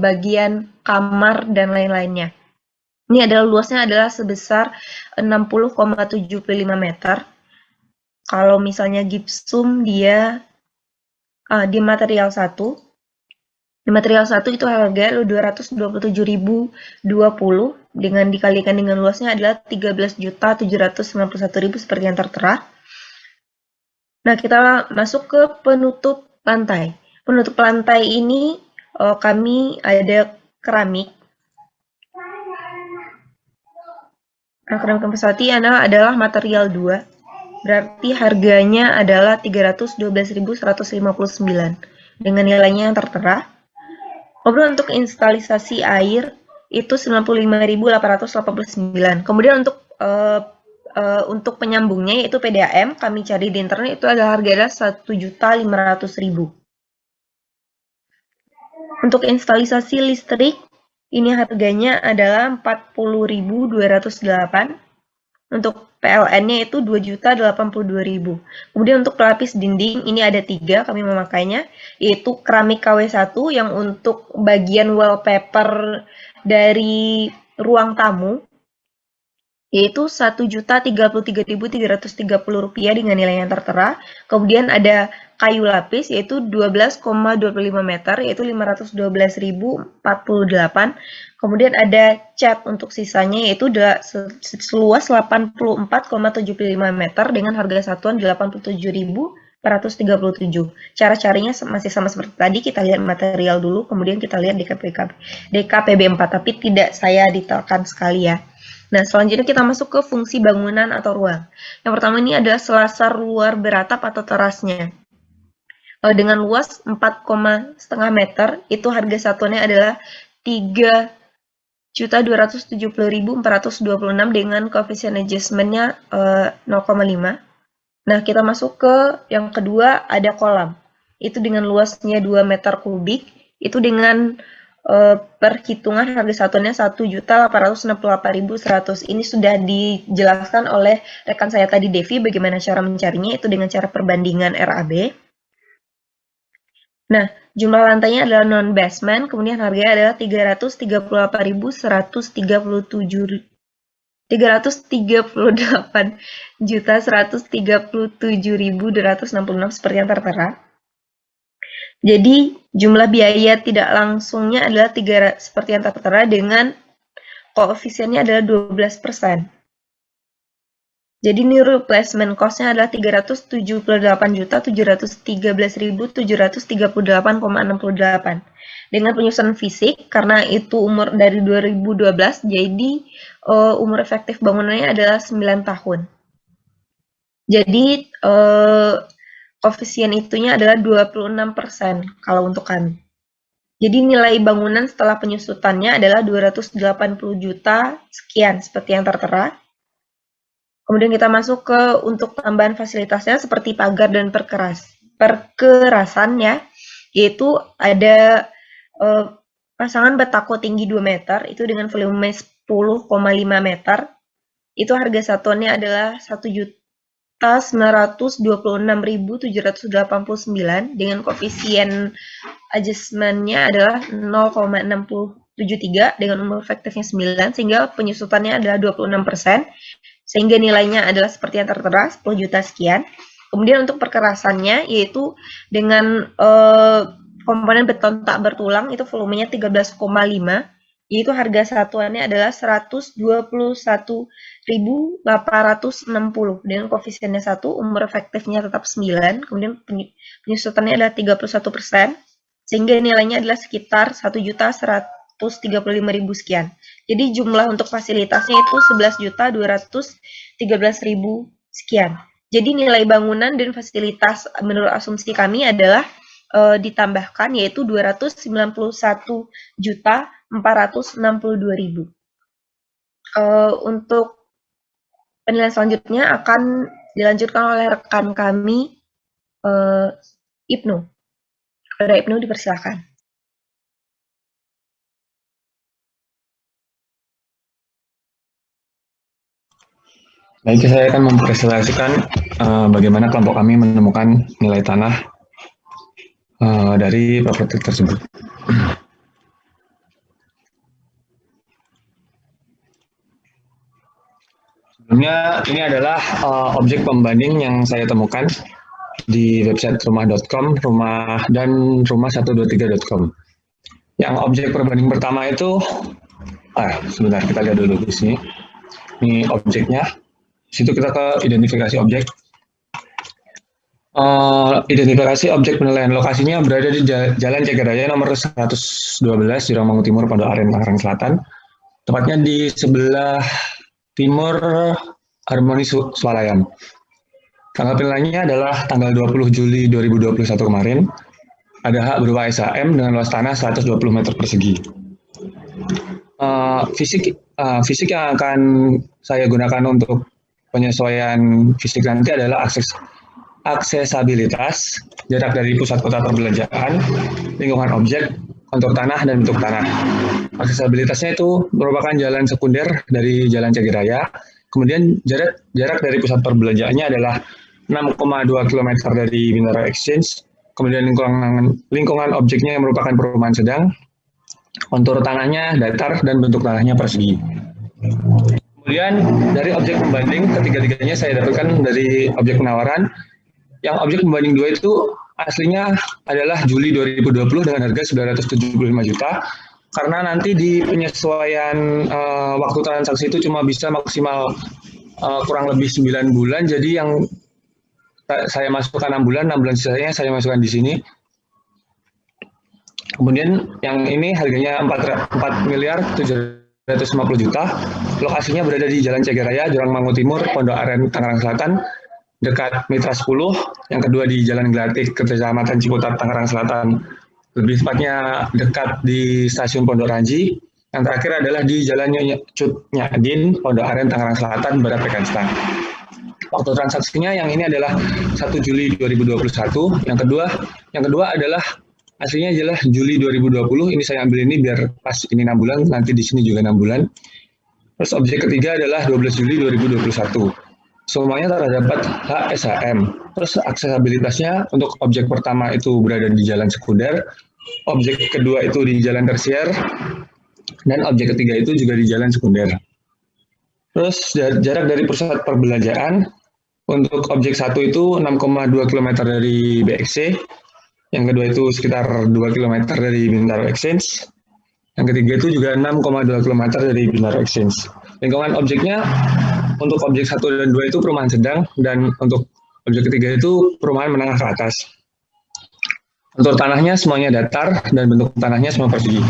bagian kamar dan lain-lainnya. Ini adalah luasnya adalah sebesar 60,75 meter. Kalau misalnya gypsum dia di material 1. Di material 1 itu harga 227.020 dengan dikalikan dengan luasnya adalah 13.791.000 seperti yang tertera. Nah, kita masuk ke penutup lantai. Penutup lantai ini kami ada keramik. Keramik Pesawati adalah material 2. Berarti harganya adalah 312.159 dengan nilainya yang tertera. Kemudian untuk instalisasi air itu 95.889. Kemudian untuk penyambungnya yaitu PDAM, kami cari di internet itu adalah harganya 1.500.000. Untuk instalisasi listrik ini harganya adalah 40.208. Untuk PLN-nya itu 2.082.000. Kemudian untuk pelapis dinding ini ada 3 kami memakainya, yaitu keramik KW1 yang untuk bagian wallpaper dari ruang tamu yaitu Rp1.033.330 dengan nilai yang tertera. Kemudian ada kayu lapis yaitu 12,25 meter yaitu 512.048. Kemudian ada cat untuk sisanya yaitu seluas 84,75 meter dengan harga satuan 87.437. Cara-caranya masih sama seperti tadi, kita lihat material dulu, kemudian kita lihat DKPB 4, tapi tidak saya detailkan sekali ya. Nah, selanjutnya kita masuk ke fungsi bangunan atau ruang. Yang pertama ini adalah selasar luar beratap atau terasnya. Dengan luas 4,5 meter, itu harga satuannya adalah 3.270.426 dengan koefisien adjustment-nya 0,5. Nah, kita masuk ke yang kedua, ada kolam. Itu dengan luasnya 2 meter kubik, itu dengan perhitungan harga satuannya 1.868.100. Ini sudah dijelaskan oleh rekan saya tadi, Devi, bagaimana cara mencarinya, itu dengan cara perbandingan RAB. Nah, jumlah lantainya adalah non-basement, kemudian harganya adalah 338.137 338.137.266 seperti yang tertera. Jadi jumlah biaya tidak langsungnya adalah seperti yang tertera dengan koefisiennya adalah 12%. Jadi ini replacement cost-nya adalah 378.713.738,68. Dengan penyusunan fisik, karena itu umur dari 2012, jadi umur efektif bangunannya adalah 9 tahun. Jadi koefisien itunya adalah 26% kalau untuk kami. Jadi nilai bangunan setelah penyusutannya adalah 280 juta sekian seperti yang tertera. Kemudian kita masuk ke untuk tambahan fasilitasnya seperti pagar dan perkerasan ya, yaitu ada pasangan batako tinggi 2 meter itu dengan volume 10,5 meter. Itu harga satuannya adalah 1.926.789 dengan koefisien adjustment-nya adalah 0,673 dengan umur efektifnya 9 sehingga penyusutannya adalah 26%. Sehingga nilainya adalah seperti yang tertera, 10 juta sekian. Kemudian untuk perkerasannya, yaitu dengan komponen beton tak bertulang, itu volumenya 13,5, yaitu harga satuannya adalah 121.860, dengan koefisiennya 1, umur efektifnya tetap 9, kemudian penyusutannya adalah 31%, sehingga nilainya adalah sekitar 1.135.000 sekian. Jadi jumlah untuk fasilitasnya itu 11.213.000 sekian. Jadi nilai bangunan dan fasilitas menurut asumsi kami adalah ditambahkan yaitu 291.462.000. Untuk penilaian selanjutnya akan dilanjutkan oleh rekan kami Ibnu. Kepada Ibnu dipersilakan. Baik, saya akan mempresentasikan bagaimana kelompok kami menemukan nilai tanah dari properti tersebut. Sebelumnya, ini adalah objek pembanding yang saya temukan di website rumah.com, dan rumah123.com. Yang objek perbanding pertama itu, sebentar kita lihat dulu di sini. Ini objeknya. Situ kita ke identifikasi objek. Identifikasi objek penilaian lokasinya berada di Jalan Cegeraya nomor 112 Jurang Mangu Timur, Pondok Aren, Tangerang Selatan. Tepatnya di sebelah timur Harmoni Swalayan. Tanggal penilaiannya adalah tanggal 20 Juli 2021 kemarin. Ada hak berupa SHM dengan luas tanah 120 meter persegi. Fisik yang akan saya gunakan untuk penyesuaian fisik nanti adalah aksesabilitas, jarak dari pusat kota perbelanjaan, lingkungan objek, kontur tanah, dan bentuk tanah. Aksesabilitasnya itu merupakan jalan sekunder dari Jalan Cegeraya, kemudian jarak dari pusat perbelanjaannya adalah 6,2 km dari Bintaro Exchange, kemudian lingkungan objeknya yang merupakan perumahan sedang, kontur tanahnya datar, dan bentuk tanahnya persegi. Kemudian dari objek pembanding, ketiga-tiganya saya dapatkan dari objek penawaran. Yang objek pembanding 2 itu aslinya adalah Juli 2020 dengan harga 975 juta. Karena nanti di penyesuaian waktu transaksi itu cuma bisa maksimal kurang lebih 9 bulan. Jadi yang saya masukkan 6 bulan sisanya saya masukkan di sini. Kemudian yang ini harganya 4.750 juta. Lokasinya berada di Jalan Cegeraya, Jurang Mangu Timur, Pondok Aren, Tangerang Selatan, dekat Mitra 10. Yang kedua di Jalan Glatik, Kecamatan Ciputat, Tangerang Selatan. Lebih tepatnya dekat di Stasiun Pondok Ranji. Yang terakhir adalah di Jalan Cut Nyadin, Pondok Aren, Tangerang Selatan, Barat Pekanstan. Waktu transaksinya yang ini adalah 1 Juli 2021. Yang kedua adalah aslinya adalah Juli 2020. Ini saya ambil ini biar pas ini 6 bulan, nanti di sini juga 6 bulan. Terus objek ketiga adalah 12 Juli 2021. Semuanya terdapat hak SHM. Terus aksesabilitasnya untuk objek pertama itu berada di jalan sekunder, objek kedua itu di jalan tersier, dan objek ketiga itu juga di jalan sekunder. Terus jarak dari pusat perbelanjaan untuk objek 1 itu 6,2 km dari BXC, yang kedua itu sekitar 2 km dari Bintaro Exchange, yang ketiga itu juga 6,2 km dari Bintaro Exchange. Lingkungan objeknya untuk objek 1 dan 2 itu perumahan sedang, dan untuk objek ketiga itu perumahan menengah ke atas. Untuk tanahnya semuanya datar dan bentuk tanahnya semua persegi.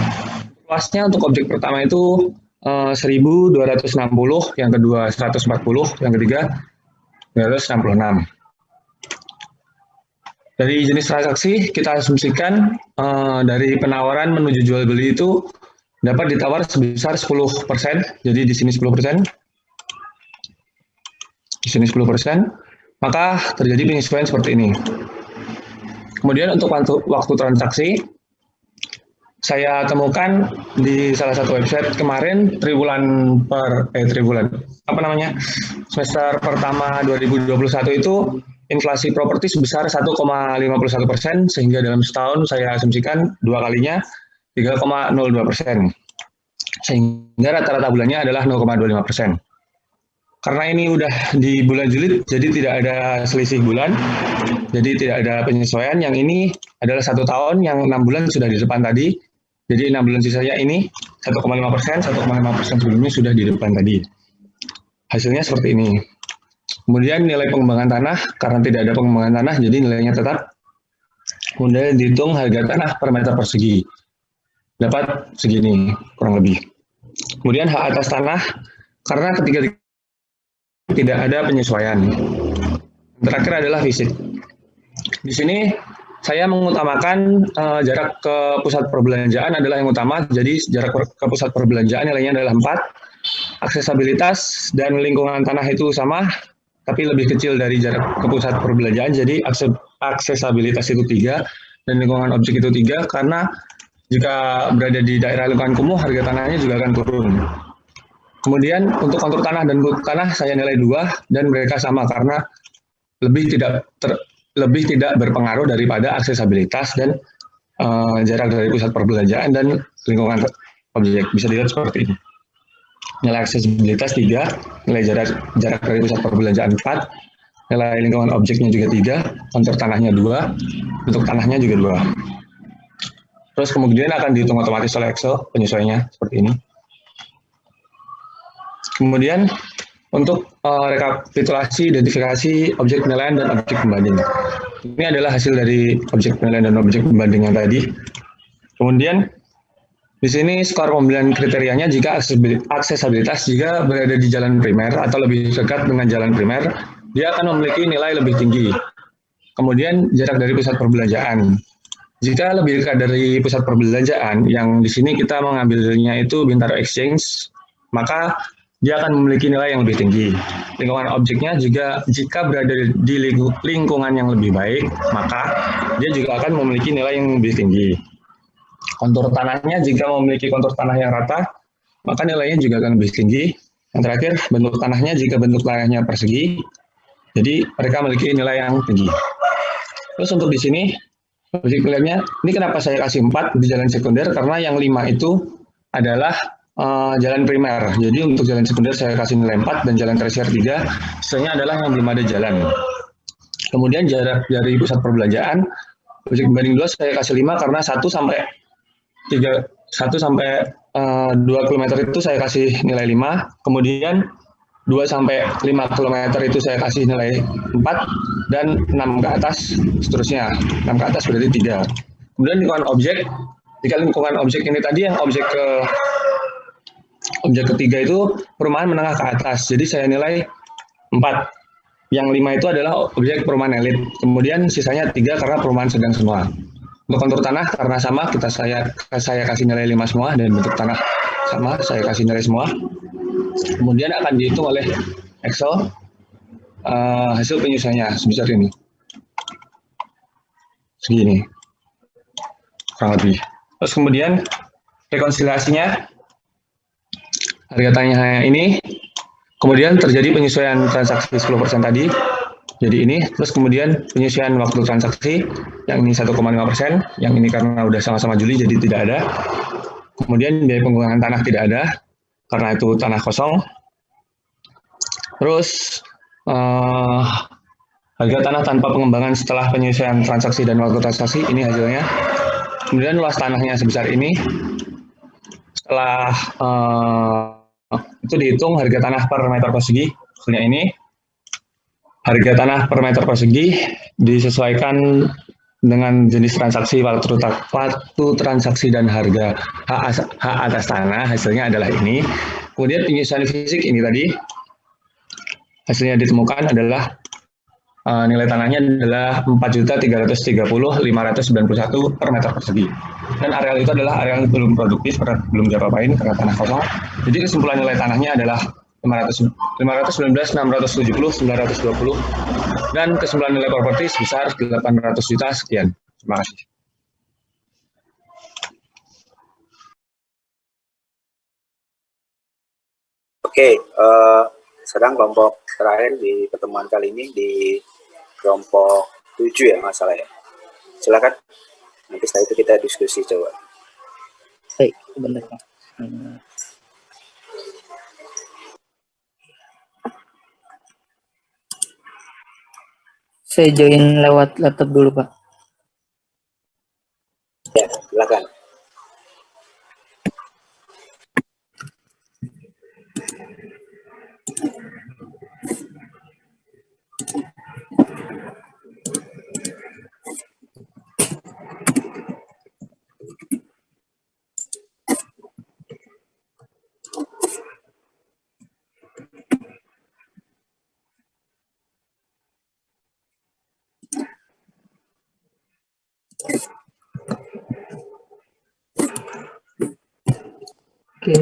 Luasnya untuk objek pertama itu 1.260, yang kedua 140, yang ketiga 266. Dari jenis transaksi kita asumsikan dari penawaran menuju jual beli itu dapat ditawar sebesar 10%. Jadi di sini 10%, di sini 10%, maka terjadi penyesuaian seperti ini. Kemudian untuk waktu transaksi, saya temukan di salah satu website kemarin semester pertama 2021 itu inflasi properti sebesar 1,51%, sehingga dalam setahun saya asumsikan 2 kalinya 3,02%, sehingga rata-rata bulannya adalah 0,25%. Karena ini udah di bulan Juli, jadi tidak ada selisih bulan, jadi tidak ada penyesuaian. Yang ini adalah 1 tahun, yang 6 bulan sudah di depan tadi. Jadi 6 bulan sisanya ini 1,5%, 1,5% sebelumnya sudah di depan tadi. Hasilnya seperti ini. Kemudian nilai pengembangan tanah, karena tidak ada pengembangan tanah, jadi nilainya tetap. Kemudian dihitung harga tanah per meter persegi. Dapat segini, kurang lebih. Kemudian hak atas tanah, karena ketika tidak ada penyesuaian. Terakhir adalah fisik. Di sini saya mengutamakan jarak ke pusat perbelanjaan adalah yang utama. Jadi jarak ke pusat perbelanjaan nilainya adalah 4. Aksesabilitas dan lingkungan tanah itu sama, tapi lebih kecil dari jarak ke pusat perbelanjaan. Jadi aksesabilitas itu 3 dan lingkungan objek itu 3, karena jika berada di daerah lingkungan kumuh, harga tanahnya juga akan turun. Kemudian untuk kontur tanah dan bentuk tanah saya nilai 2, dan mereka sama karena lebih tidak berpengaruh daripada aksesabilitas dan jarak dari pusat perbelanjaan dan lingkungan objek. Bisa dilihat seperti ini. Nilai aksesibilitas 3, nilai jarak dari pusat perbelanjaan 4, nilai lingkungan objeknya juga 3, kontur tanahnya 2, bentuk tanahnya juga 2. Terus kemudian akan dihitung otomatis oleh Excel penyesuaiannya seperti ini. Kemudian untuk rekapitulasi identifikasi objek penilaian dan objek pembanding. Ini adalah hasil dari objek penilaian dan objek pembanding yang tadi. Kemudian di sini skor pemilihan kriterianya jika aksesabilitas jika berada di jalan primer atau lebih dekat dengan jalan primer, dia akan memiliki nilai lebih tinggi. Kemudian jarak dari pusat perbelanjaan. Jika lebih dekat dari pusat perbelanjaan, yang di sini kita mengambilnya itu Bintaro Exchange, maka dia akan memiliki nilai yang lebih tinggi. Lingkungan objeknya juga jika berada di lingkungan yang lebih baik, maka dia juga akan memiliki nilai yang lebih tinggi. Kontur tanahnya jika memiliki kontur tanah yang rata, maka nilainya juga akan lebih tinggi. Yang terakhir, bentuk tanahnya jika bentuk tanahnya persegi, jadi mereka memiliki nilai yang tinggi. Terus untuk di sini, objek pilihannya, ini kenapa saya kasih 4 di jalan sekunder, karena yang 5 itu adalah jalan primer. Jadi untuk jalan sekunder saya kasih nilai 4 dan jalan tersier 3, sisanya adalah yang belum ada jalan. Kemudian jarak dari pusat perbelanjaan, objek pembanding 2 saya kasih 5 karena 1 sampai 2 km itu saya kasih nilai 5, kemudian 2 sampai 5 km itu saya kasih nilai 4, dan 6 ke atas seterusnya. 6 ke atas berarti 3. Kemudian lingkungan objek, jika lingkungan objek ini tadi yang objek ketiga itu perumahan menengah ke atas, jadi saya nilai 4. Yang 5 itu adalah objek perumahan elit, kemudian sisanya 3 karena perumahan sedang semua. Untuk kontur tanah karena sama, saya kasih nilai 5 semua, dan bentuk tanah sama, saya kasih nilai semua. Kemudian akan dihitung oleh Excel hasil penyesuaiannya sebesar ini. Segini. Kurang lebih. Terus kemudian rekonsiliasinya, harga tanahnya ini, kemudian terjadi penyesuaian transaksi 10% tadi, jadi ini, terus kemudian penyesuaian waktu transaksi, yang ini 1,5%, yang ini karena udah sama-sama Juli jadi tidak ada, kemudian biaya penggunaan tanah tidak ada, karena itu tanah kosong, Terus harga tanah tanpa pengembangan setelah penyelesaian transaksi dan waktu transaksi, ini hasilnya. Kemudian luas tanahnya sebesar ini. Setelah itu dihitung harga tanah per meter persegi, hasilnya ini. Harga tanah per meter persegi disesuaikan dengan jenis transaksi, waktu transaksi, dan harga hak atas tanah, hasilnya adalah ini. Kemudian penyesuaian fisik ini tadi, hasilnya ditemukan adalah nilai tanahnya adalah 4.330.591 per meter persegi. Dan areal itu adalah areal belum produktif, belum diapa-apain karena tanah kosong. Jadi kesimpulan nilai tanahnya adalah 519.670.920 dan kesimpulan nilai properti sebesar 800 juta sekian. Terima kasih. Oke, sedang kelompok terakhir di pertemuan kali ini di kelompok 7 ya, nggak salah ya. Silakan. Nanti setelah itu kita diskusi coba. Baik, sebentar Pak. Saya join lewat laptop dulu, Pak. Ya, silakan. Oke.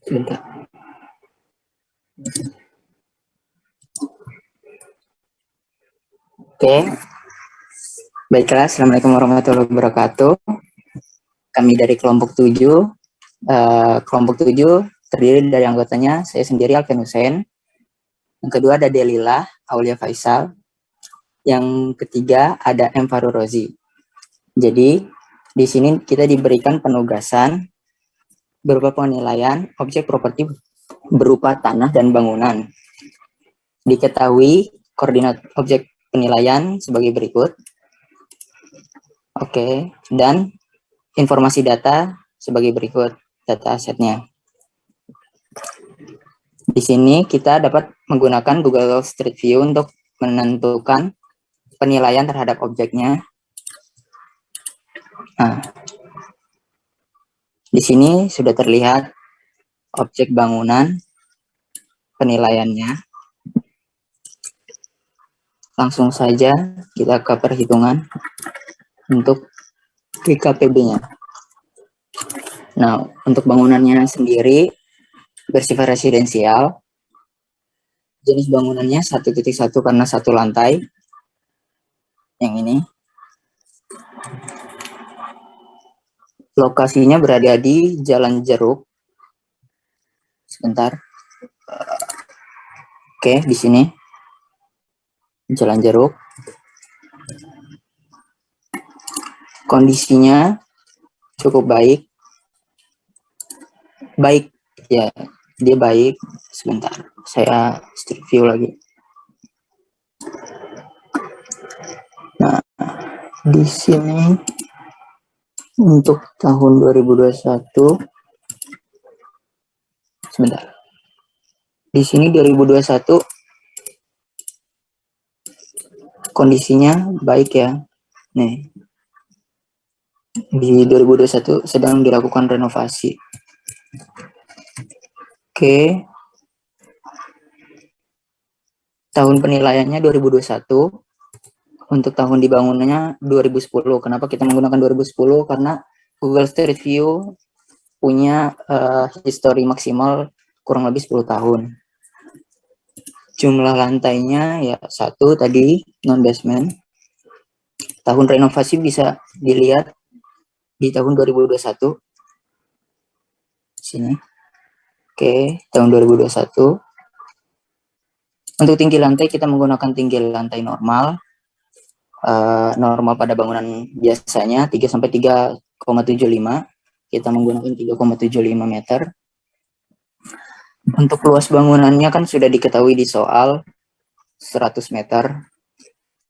Sebentar. Oke. Baiklah, Assalamualaikum warahmatullahi wabarakatuh. Kami dari kelompok 7. Kelompok 7 terdiri dari anggotanya saya sendiri Alvin Hussein. Yang kedua ada Delila Aulia Faisal. Yang ketiga ada M. Farul Rozi. Jadi di sini kita diberikan penugasan berupa penilaian objek properti berupa tanah dan bangunan. Diketahui koordinat objek penilaian sebagai berikut. Oke, dan informasi data sebagai berikut, data asetnya. Di sini kita dapat menggunakan Google Street View untuk menentukan penilaian terhadap objeknya. Nah, di sini sudah terlihat objek bangunan, penilaiannya. Langsung saja kita ke perhitungan untuk GKPB-nya. Nah, untuk bangunannya sendiri bersifat residensial. Jenis bangunannya 1.1 karena satu lantai. Yang ini. Lokasinya berada di Jalan Jeruk. Sebentar. Oke, di sini. Jalan Jeruk. Kondisinya cukup baik. Baik, ya, dia baik. Sebentar, saya street view lagi. Nah, di sini untuk tahun 2021, sebentar. Di sini 2021 kondisinya baik ya. Nih. Di 2021 sedang dilakukan renovasi. Oke. Tahun penilaiannya 2021. Untuk tahun dibangunannya 2010. Kenapa kita menggunakan 2010? Karena Google Street View punya histori maksimal kurang lebih 10 tahun. Jumlah lantainya ya 1 tadi, non basement. Tahun renovasi bisa dilihat di tahun 2021. Sini. Oke, tahun 2021. Untuk tinggi lantai kita menggunakan tinggi lantai normal. Normal pada bangunan biasanya 3 sampai 3,75. Kita menggunakan 3,75 meter. Untuk luas bangunannya kan sudah diketahui di soal 100 meter.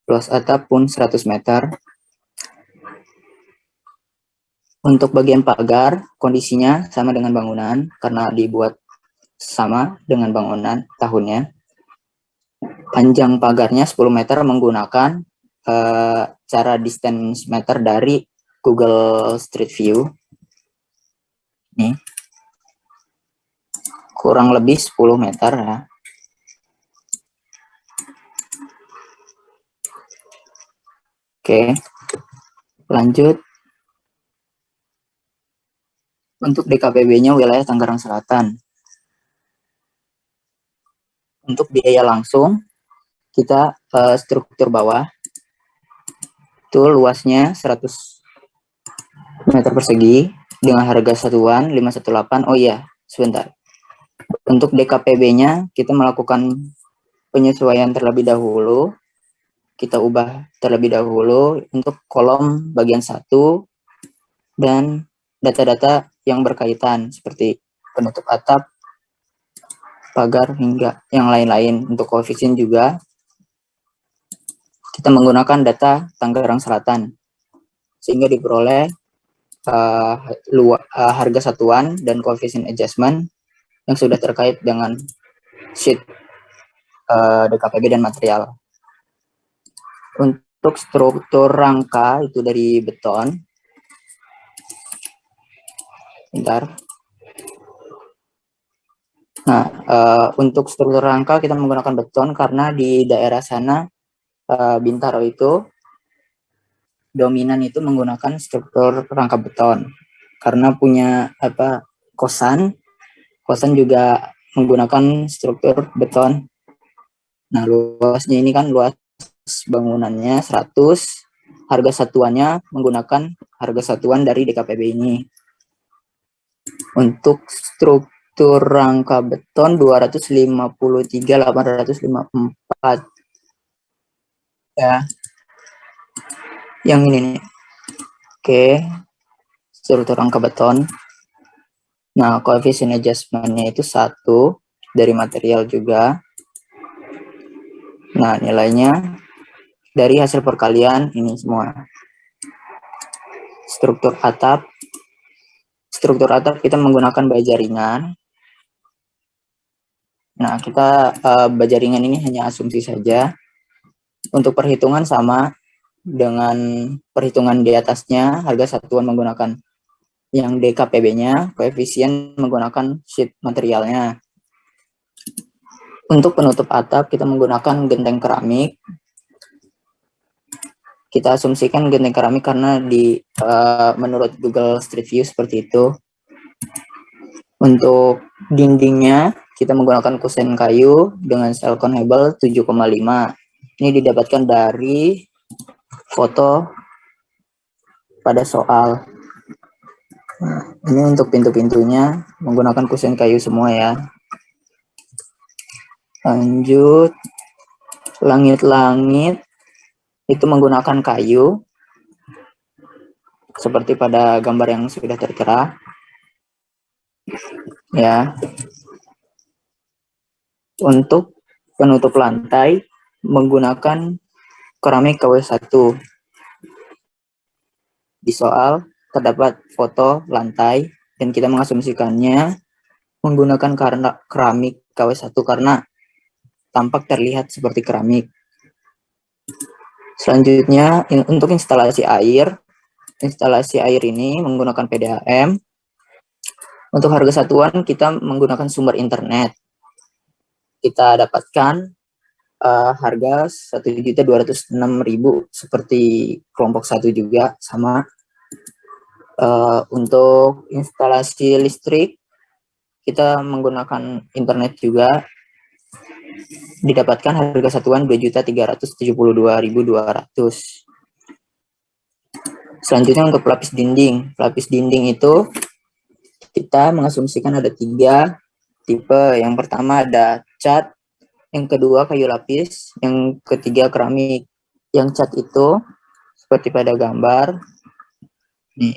Luas atap pun 100 meter. Untuk bagian pagar, kondisinya sama dengan bangunan karena dibuat sama dengan bangunan tahunnya. Panjang pagarnya 10 meter menggunakan cara distance meter dari Google Street View. Nih. Kurang lebih 10 meter ya. Oke. Lanjut. Untuk DKPB-nya wilayah Tangerang Selatan. Untuk biaya langsung, kita struktur bawah. Itu luasnya 100 meter persegi dengan harga satuan 518. Oh iya, sebentar. Untuk DKPB-nya kita melakukan penyesuaian terlebih dahulu. Kita ubah terlebih dahulu untuk kolom bagian 1 dan data-data yang berkaitan seperti penutup atap, pagar, hingga yang lain-lain. Untuk koefisien juga kita menggunakan data Tangerang Selatan sehingga diperoleh harga satuan dan koefisien adjustment yang sudah terkait dengan sheet DKPB dan material. Untuk struktur rangka itu dari beton. Bentar. Nah, untuk struktur rangka kita menggunakan beton karena di daerah sana Bintaro itu dominan itu menggunakan struktur rangka beton karena punya kosan juga menggunakan struktur beton. Nah, luasnya ini kan luas bangunannya 100, harga satuannya menggunakan harga satuan dari DKPB ini. Untuk struktur rangka beton 253.854 ya. Yang ini nih. Oke. Struktur rangka beton. Nah, koefisien adjustment-nya itu 1 dari material juga. Nah, nilainya dari hasil perkalian ini semua. Struktur atap kita menggunakan baja ringan. Nah, kita baja ringan ini hanya asumsi saja. Untuk perhitungan sama dengan perhitungan di atasnya, harga satuan menggunakan yang DKPB-nya, koefisien menggunakan sheet materialnya. Untuk penutup atap kita menggunakan genteng keramik. Kita asumsikan genteng keramik karena menurut Google Street View seperti itu. Untuk dindingnya kita menggunakan kusen kayu dengan Selcon Hebel 7,5. Ini didapatkan dari foto pada soal. Nah, ini untuk pintu-pintunya menggunakan kusen kayu semua ya. Lanjut, langit-langit itu menggunakan kayu seperti pada gambar yang sudah tertera ya. Untuk penutup lantai menggunakan keramik KW1. Di soal terdapat foto lantai dan kita mengasumsikannya menggunakan keramik KW1 karena tampak terlihat seperti keramik. Selanjutnya untuk instalasi air ini menggunakan PDAM. Untuk harga satuan kita menggunakan sumber internet. Kita dapatkan harga 1.206.000 seperti kelompok 1 juga sama. Untuk instalasi listrik kita menggunakan internet juga. Didapatkan harga satuan 2.372.200. Selanjutnya untuk pelapis dinding. Pelapis dinding itu kita mengasumsikan ada 3 tipe. Yang pertama ada cat, yang kedua kayu lapis, yang ketiga keramik. Yang cat itu seperti pada gambar, nih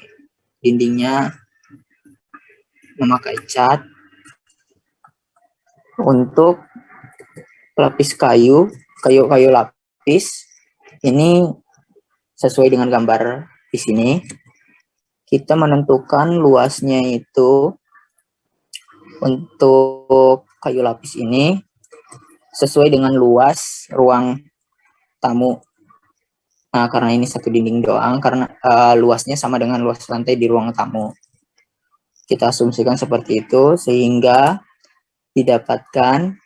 dindingnya memakai cat. Untuk lapis kayu lapis ini sesuai dengan gambar di sini. Kita menentukan luasnya itu untuk kayu lapis ini sesuai dengan luas ruang tamu. Nah, karena ini satu dinding doang, karena luasnya sama dengan luas lantai di ruang tamu. Kita asumsikan seperti itu sehingga didapatkan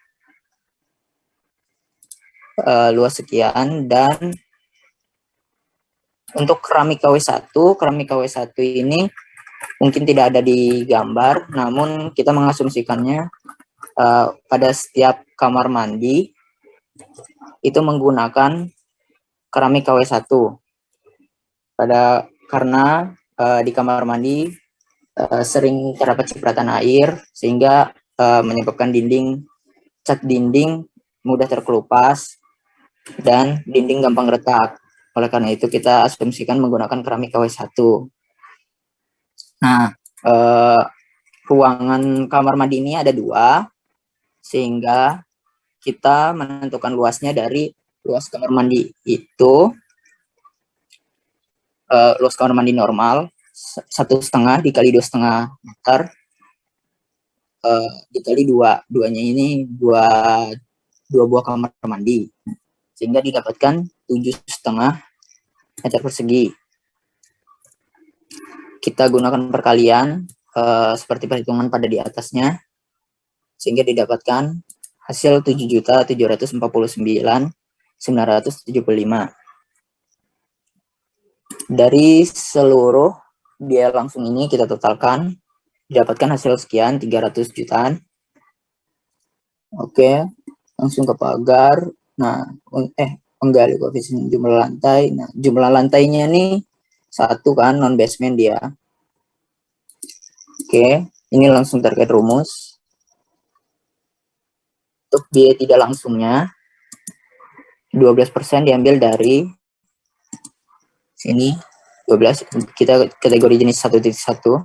luas sekian. Dan untuk keramik KW1 ini mungkin tidak ada di gambar, namun kita mengasumsikannya pada setiap kamar mandi itu menggunakan keramik KW1. Karena di kamar mandi sering terdapat cipratan air sehingga menyebabkan cat dinding mudah terkelupas dan dinding gampang retak. Oleh karena itu kita asumsikan menggunakan keramik KW1. Nah, ruangan kamar mandi ini ada 2, sehingga kita menentukan luasnya dari luas kamar mandi itu, luas kamar mandi normal 1,5 dikali 2,5 meter, dikali 2, duanya ini dua buah kamar mandi, sehingga didapatkan 7,5 meter persegi. Kita gunakan perkalian seperti perhitungan pada di atasnya, sehingga didapatkan hasil 7.749.975. Dari seluruh biaya langsung ini kita totalkan, didapatkan hasil sekian 300 jutaan. Oke, langsung ke pagar. Nah, menggali koefisien jumlah lantai. Nah, jumlah lantainya nih 1 kan, non basement dia. Oke, ini langsung terkait rumus. Untuk biaya tidak langsungnya 12% diambil dari sini, 12, kita kategori jenis 1.1,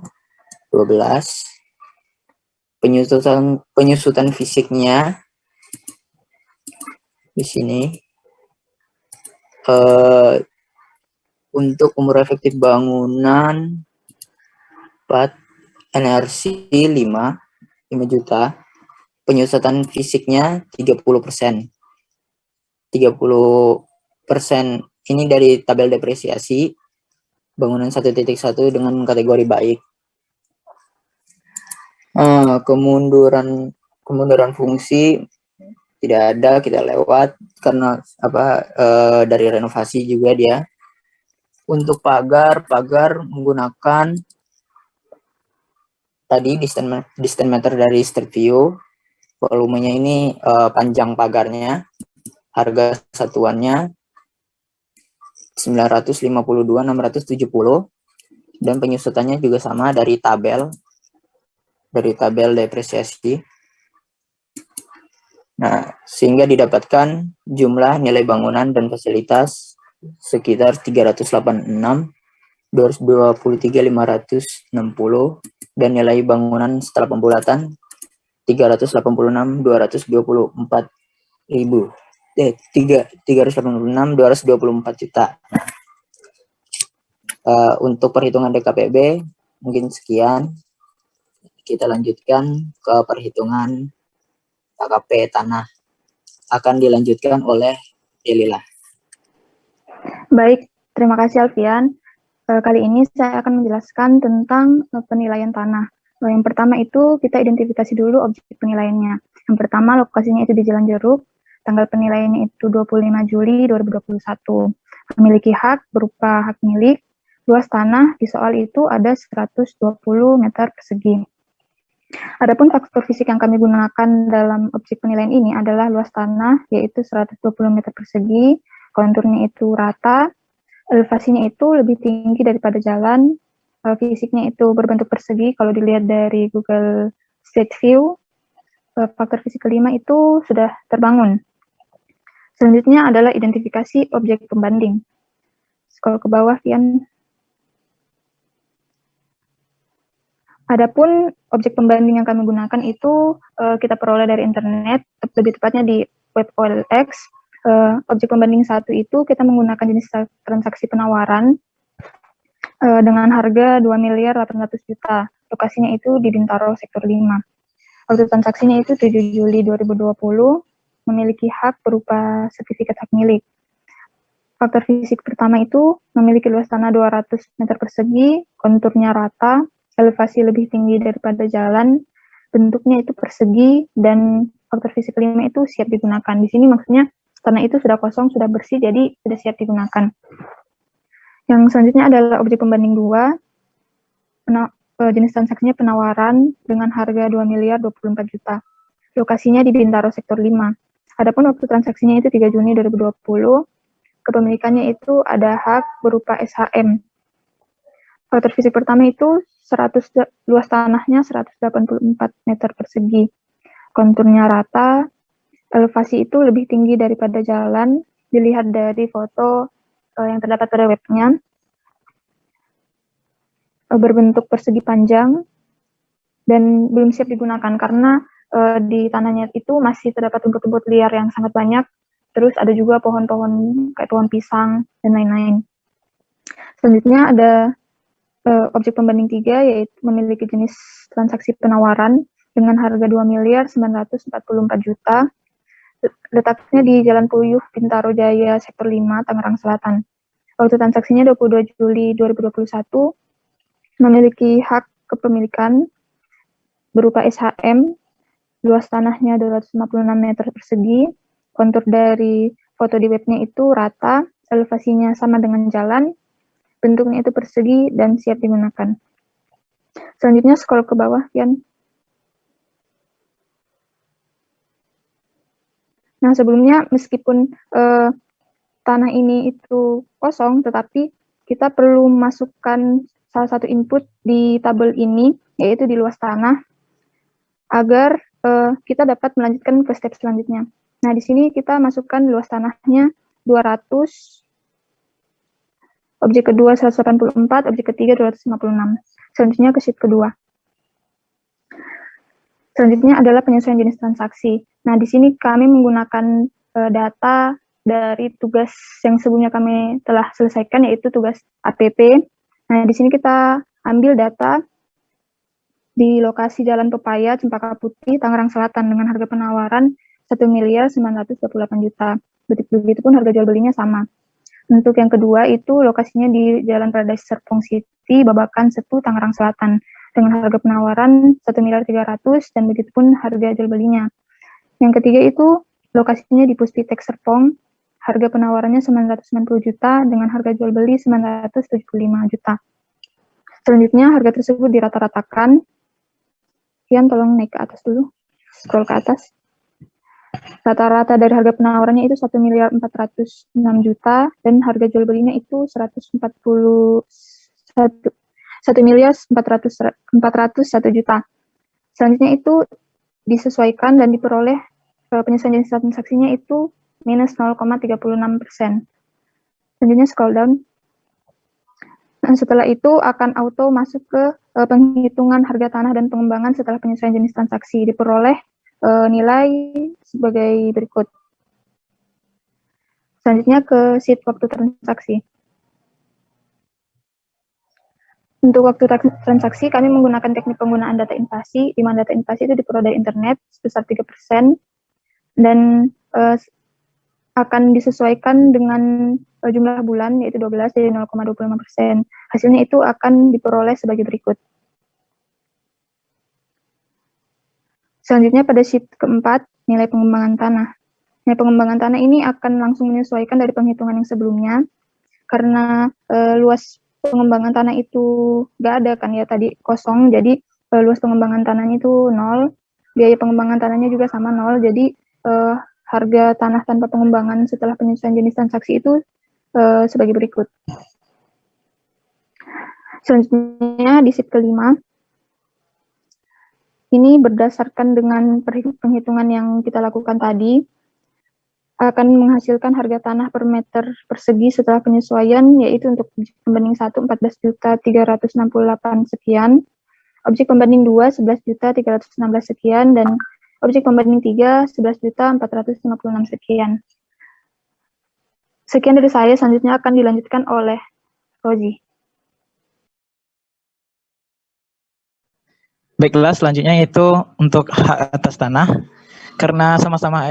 12. Penyusutan fisiknya di sini. Untuk umur efektif bangunan 4, NRC 5 juta. Penyusutan fisiknya 30%. 30% ini dari tabel depresiasi bangunan 1.1 dengan kategori baik. Kemunduran fungsi tidak ada, kita lewat karena dari renovasi juga dia. Untuk pagar menggunakan tadi distance meter dari street view. Volumenya ini panjang pagarnya, harga satuannya 952.670, dan penyusutannya juga sama dari tabel depresiasi. Nah, sehingga didapatkan jumlah nilai bangunan dan fasilitas sekitar 386.223.560, dan nilai bangunan setelah pembulatan 386.224 juta. Untuk perhitungan DKPB mungkin sekian. Kita lanjutkan ke perhitungan KKP tanah. Akan dilanjutkan oleh Delila. Baik, terima kasih Alfian. Kali ini saya akan menjelaskan tentang penilaian tanah. Yang pertama itu kita identifikasi dulu objek penilaiannya. Yang pertama lokasinya itu di Jalan Jeruk, tanggal penilaiannya itu 25 Juli 2021. Memiliki hak berupa hak milik, luas tanah di soal itu ada 120 meter persegi. Adapun faktor fisik yang kami gunakan dalam objek penilaian ini adalah luas tanah, yaitu 120 meter persegi, konturnya itu rata, elevasinya itu lebih tinggi daripada jalan, fisiknya itu berbentuk persegi kalau dilihat dari Google Street View, faktor fisik kelima itu sudah terbangun. Selanjutnya adalah identifikasi objek pembanding. Scroll ke bawah, Pian. Adapun objek pembanding yang kami gunakan itu kita peroleh dari internet, lebih tepatnya di web OLX. Objek pembanding satu itu kita menggunakan jenis transaksi penawaran dengan harga 2.800.000.000. Lokasinya itu di Bintaro sektor 5. Waktu transaksinya itu 7 Juli 2020, memiliki hak berupa sertifikat hak milik. Faktor fisik pertama itu memiliki luas tanah 200 meter persegi, konturnya rata, elevasi lebih tinggi daripada jalan, bentuknya itu persegi, dan faktor fisik kelima itu siap digunakan. Di sini maksudnya tanah itu sudah kosong, sudah bersih, jadi sudah siap digunakan. Yang selanjutnya adalah objek pembanding 2, jenis transaksinya penawaran dengan harga 2.024.000.000. Lokasinya di Bintaro sektor 5. Adapun waktu transaksinya itu 3 Juni 2020, kepemilikannya itu ada hak berupa SHM. Faktor fisik pertama itu luas tanahnya 184 meter persegi. Konturnya rata, elevasi itu lebih tinggi daripada jalan, dilihat dari foto yang terdapat pada webnya. Berbentuk persegi panjang, dan belum siap digunakan karena di tanahnya itu masih terdapat rumput-rumput liar yang sangat banyak, terus ada juga pohon-pohon kayak pohon pisang, dan lain-lain. Selanjutnya ada objek pembanding 3, yaitu memiliki jenis transaksi penawaran dengan harga 2.944.000.000. Letaknya di Jalan Puyuh, Bintaro Jaya, Sektor 5, Tangerang Selatan. Waktu transaksinya 22 Juli 2021, memiliki hak kepemilikan berupa SHM, luas tanahnya 256 meter persegi, kontur dari foto di webnya itu rata, elevasinya sama dengan jalan, bentuknya itu persegi dan siap digunakan. Selanjutnya scroll ke bawah, Pian. Nah, sebelumnya meskipun tanah ini itu kosong, tetapi kita perlu masukkan salah satu input di tabel ini, yaitu di luas tanah, agar kita dapat melanjutkan ke step selanjutnya. Nah, di sini kita masukkan luas tanahnya 200, objek kedua 184, objek ketiga 256. Selanjutnya ke sheet kedua. Selanjutnya adalah penyesuaian jenis transaksi. Nah, di sini kami menggunakan data dari tugas yang sebelumnya kami telah selesaikan, yaitu tugas APP. Nah, di sini kita ambil data di lokasi Jalan Pepaya, Cempaka Putih, Tangerang Selatan dengan harga penawaran 1.928.000.000. Begitupun harga jual belinya sama. Untuk yang kedua itu lokasinya di Jalan Paradise Serpong City, Babakan, Setu, Tangerang Selatan dengan harga penawaran 1.300.000 dan begitupun harga jual belinya. Yang ketiga itu lokasinya di Puspitek Serpong, harga penawarannya 990.000.000 dengan harga jual beli 975.000.000. Selanjutnya harga tersebut dirata-ratakan. Pian, tolong naik ke atas dulu, scroll ke atas. Rata-rata dari harga penawarannya itu 1.406.000.000 dan harga jual belinya itu 1.401.000.000. Selanjutnya itu disesuaikan dan diperoleh penyesuaian jenis transaksinya itu minus 0,36%. Selanjutnya scroll down. Nah, setelah itu akan auto masuk ke penghitungan harga tanah dan pengembangan setelah penyesuaian jenis transaksi. Diperoleh nilai sebagai berikut. Selanjutnya ke sheet waktu transaksi. Untuk waktu transaksi, kami menggunakan teknik penggunaan data invasi, di mana data invasi itu diperoleh dari internet sebesar 3%, dan akan disesuaikan dengan jumlah bulan, yaitu 12, jadi 0,25%. Hasilnya itu akan diperoleh sebagai berikut. Selanjutnya pada sheet keempat, nilai pengembangan tanah. Nilai pengembangan tanah ini akan langsung menyesuaikan dari penghitungan yang sebelumnya, karena luas pengembangan tanah itu nggak ada kan ya, tadi kosong, jadi luas pengembangan tanahnya itu 0, biaya pengembangan tanahnya juga sama 0, jadi harga tanah tanpa pengembangan setelah penyesuaian jenis transaksi itu sebagai berikut. Selanjutnya di sheet kelima, Ini berdasarkan dengan penghitungan yang kita lakukan tadi, akan menghasilkan harga tanah per meter persegi setelah penyesuaian, yaitu untuk objek pembanding 1 14.368 sekian, objek pembanding 2 11.316 sekian, dan objek pembanding 3 11.456 sekian. Sekian dari saya, selanjutnya akan dilanjutkan oleh Rozi. Baiklah, selanjutnya yaitu untuk hak atas tanah. Karena sama-sama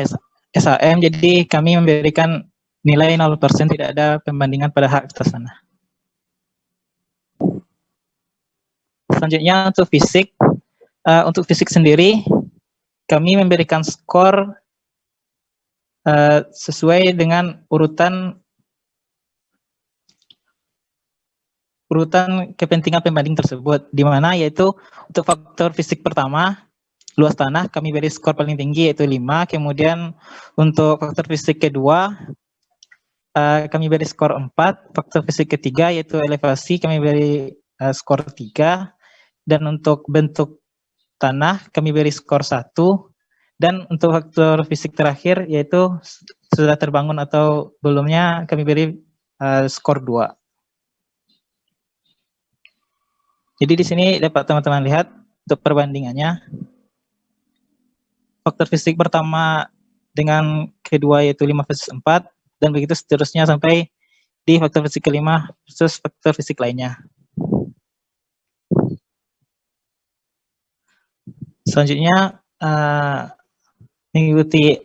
SHM, jadi kami memberikan nilai 0%, tidak ada pembandingan pada hak atas tanah. Selanjutnya untuk fisik. Untuk fisik sendiri, kami memberikan skor sesuai dengan urutan kepentingan pembanding tersebut, di mana yaitu untuk faktor fisik pertama, luas tanah, kami beri skor paling tinggi yaitu 5, kemudian untuk faktor fisik kedua, kami beri skor 4, faktor fisik ketiga yaitu elevasi, kami beri skor 3, dan untuk bentuk tanah, kami beri skor 1, dan untuk faktor fisik terakhir yaitu sudah terbangun atau belumnya, kami beri skor 2. Jadi di sini dapat teman-teman lihat untuk perbandingannya. Faktor fisik pertama dengan kedua yaitu 5 versus 4, dan begitu seterusnya sampai di faktor fisik kelima versus faktor fisik lainnya. Selanjutnya mengikuti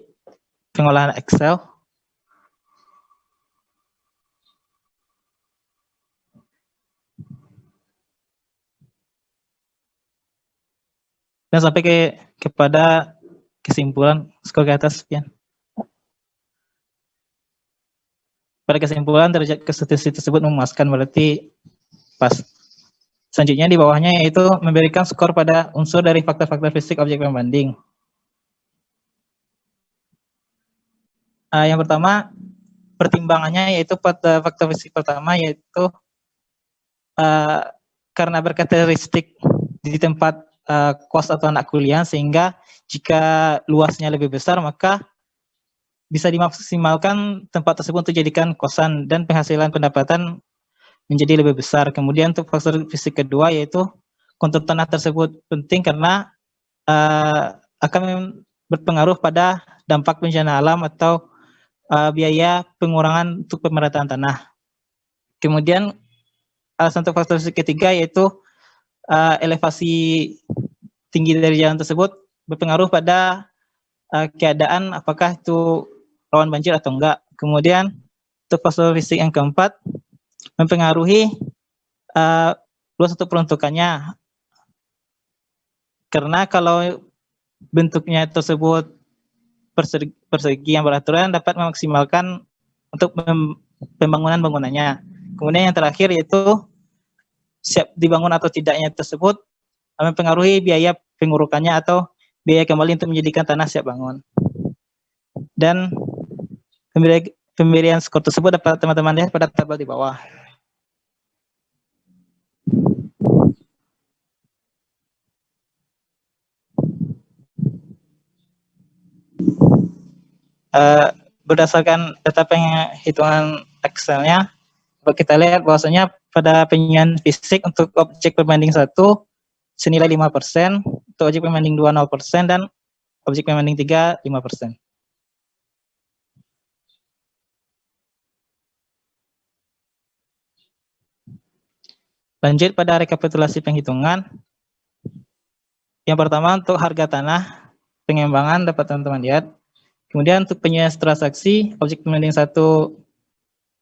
pengolahan Excel. Dan sampai kepada kesimpulan, skor ke atas sekian. Pada kesimpulan, derajat konsistensi tersebut memuaskan, berarti pas. Selanjutnya di bawahnya yaitu memberikan skor pada unsur dari faktor-faktor fisik objek pembanding. Yang pertama, pertimbangannya yaitu pada faktor fisik pertama yaitu karena berkarakteristik di tempat kos atau anak kuliah, sehingga jika luasnya lebih besar maka bisa dimaksimalkan tempat tersebut untuk dijadikan kosan dan penghasilan pendapatan menjadi lebih besar. Kemudian untuk faktor fisik kedua yaitu kontur tanah tersebut penting karena akan berpengaruh pada dampak bencana alam atau biaya pengurangan untuk pemerataan tanah. Kemudian untuk faktor fisik ketiga yaitu elevasi tinggi dari jalan tersebut berpengaruh pada keadaan apakah itu rawan banjir atau enggak. Kemudian untuk faktor fisik yang keempat mempengaruhi luas untuk peruntukannya, karena kalau bentuknya tersebut persegi yang beraturan dapat memaksimalkan untuk pembangunan bangunannya. Kemudian yang terakhir yaitu siap dibangun atau tidaknya tersebut mempengaruhi biaya pengurukannya atau biaya kembali untuk menjadikan tanah siap bangun. Dan pemberian skor tersebut dapat teman-teman lihat pada tabel di bawah. Berdasarkan data penghitungan Excel-nya, kita lihat bahwasanya pada penyuaian fisik untuk objek pembanding 1 senilai 5%, untuk objek pembanding 2 0%, dan objek pembanding 3 5%. Lanjut pada rekapitulasi penghitungan. Yang pertama untuk harga tanah pengembangan dapat teman-teman lihat. Kemudian untuk penyuaian transaksi objek pembanding 1,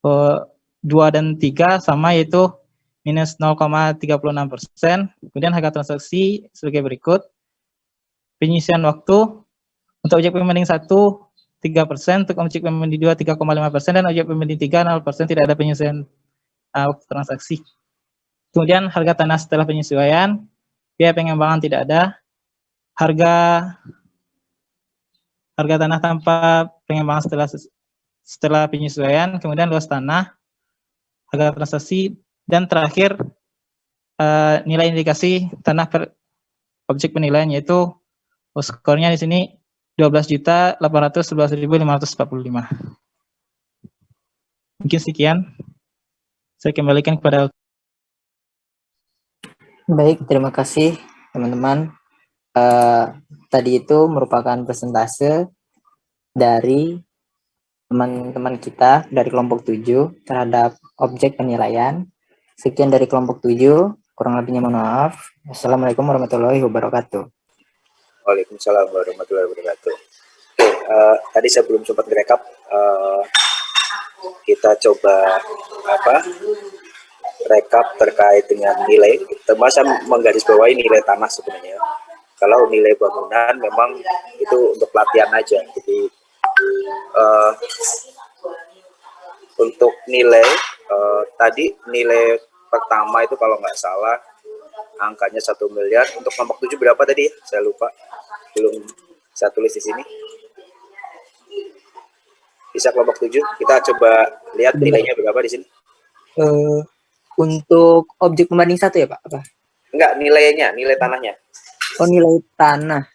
2 dan 3 sama yaitu minus 0,36%. Kemudian harga transaksi sebagai berikut. Penyisian waktu untuk objek pembanding 1 3%, untuk objek pembanding 2 3,5%, dan objek pembanding 3 0%, tidak ada penyisian waktu transaksi. Kemudian harga tanah setelah penyesuaian, biaya pengembangan tidak ada. Harga tanah tanpa pengembangan setelah penyesuaian, kemudian luas tanah, harga transaksi, dan terakhir nilai indikasi tanah objek penilaian, yaitu skornya di sini 12.811.545. Mungkin sekian. Saya kembalikan kepada. Baik, terima kasih teman-teman. Tadi itu merupakan presentase dari teman-teman kita dari kelompok 7 terhadap objek penilaian. Sekian dari kelompok 7, kurang lebihnya mohon maaf. Wassalamualaikum warahmatullahi wabarakatuh. Waalaikumsalam warahmatullahi wabarakatuh. Tadi sebelum sempat direkap, kita coba rekap terkait dengan nilai. Termasuk menggarisbawahi nilai tanah sebenarnya. Kalau nilai bangunan memang itu untuk pelatihan aja. Jadi untuk nilai tadi nilai pertama itu kalau nggak salah angkanya 1 miliar. Untuk kelompok 7 berapa tadi? Saya lupa, belum saya tulis di sini. Bisa kelompok 7 kita coba lihat nilainya berapa di sini. Untuk objek pembanding 1 ya Pak? Apa? Enggak, nilainya, nilai tanahnya. Oh, nilai tanah.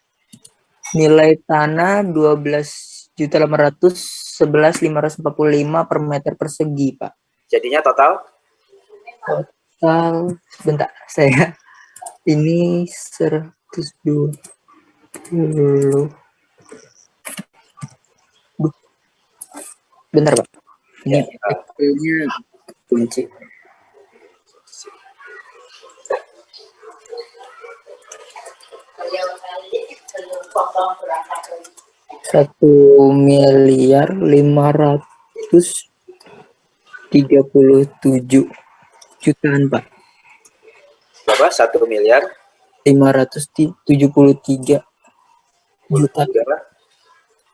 Nilai tanah 12.811.545 per meter persegi, Pak. Jadinya total? Total, sebentar, saya ini 120. Bentar, Pak. Ini Excelnya kunci. $1.537 jutaan, Pak. Berapa? 1.573 juta.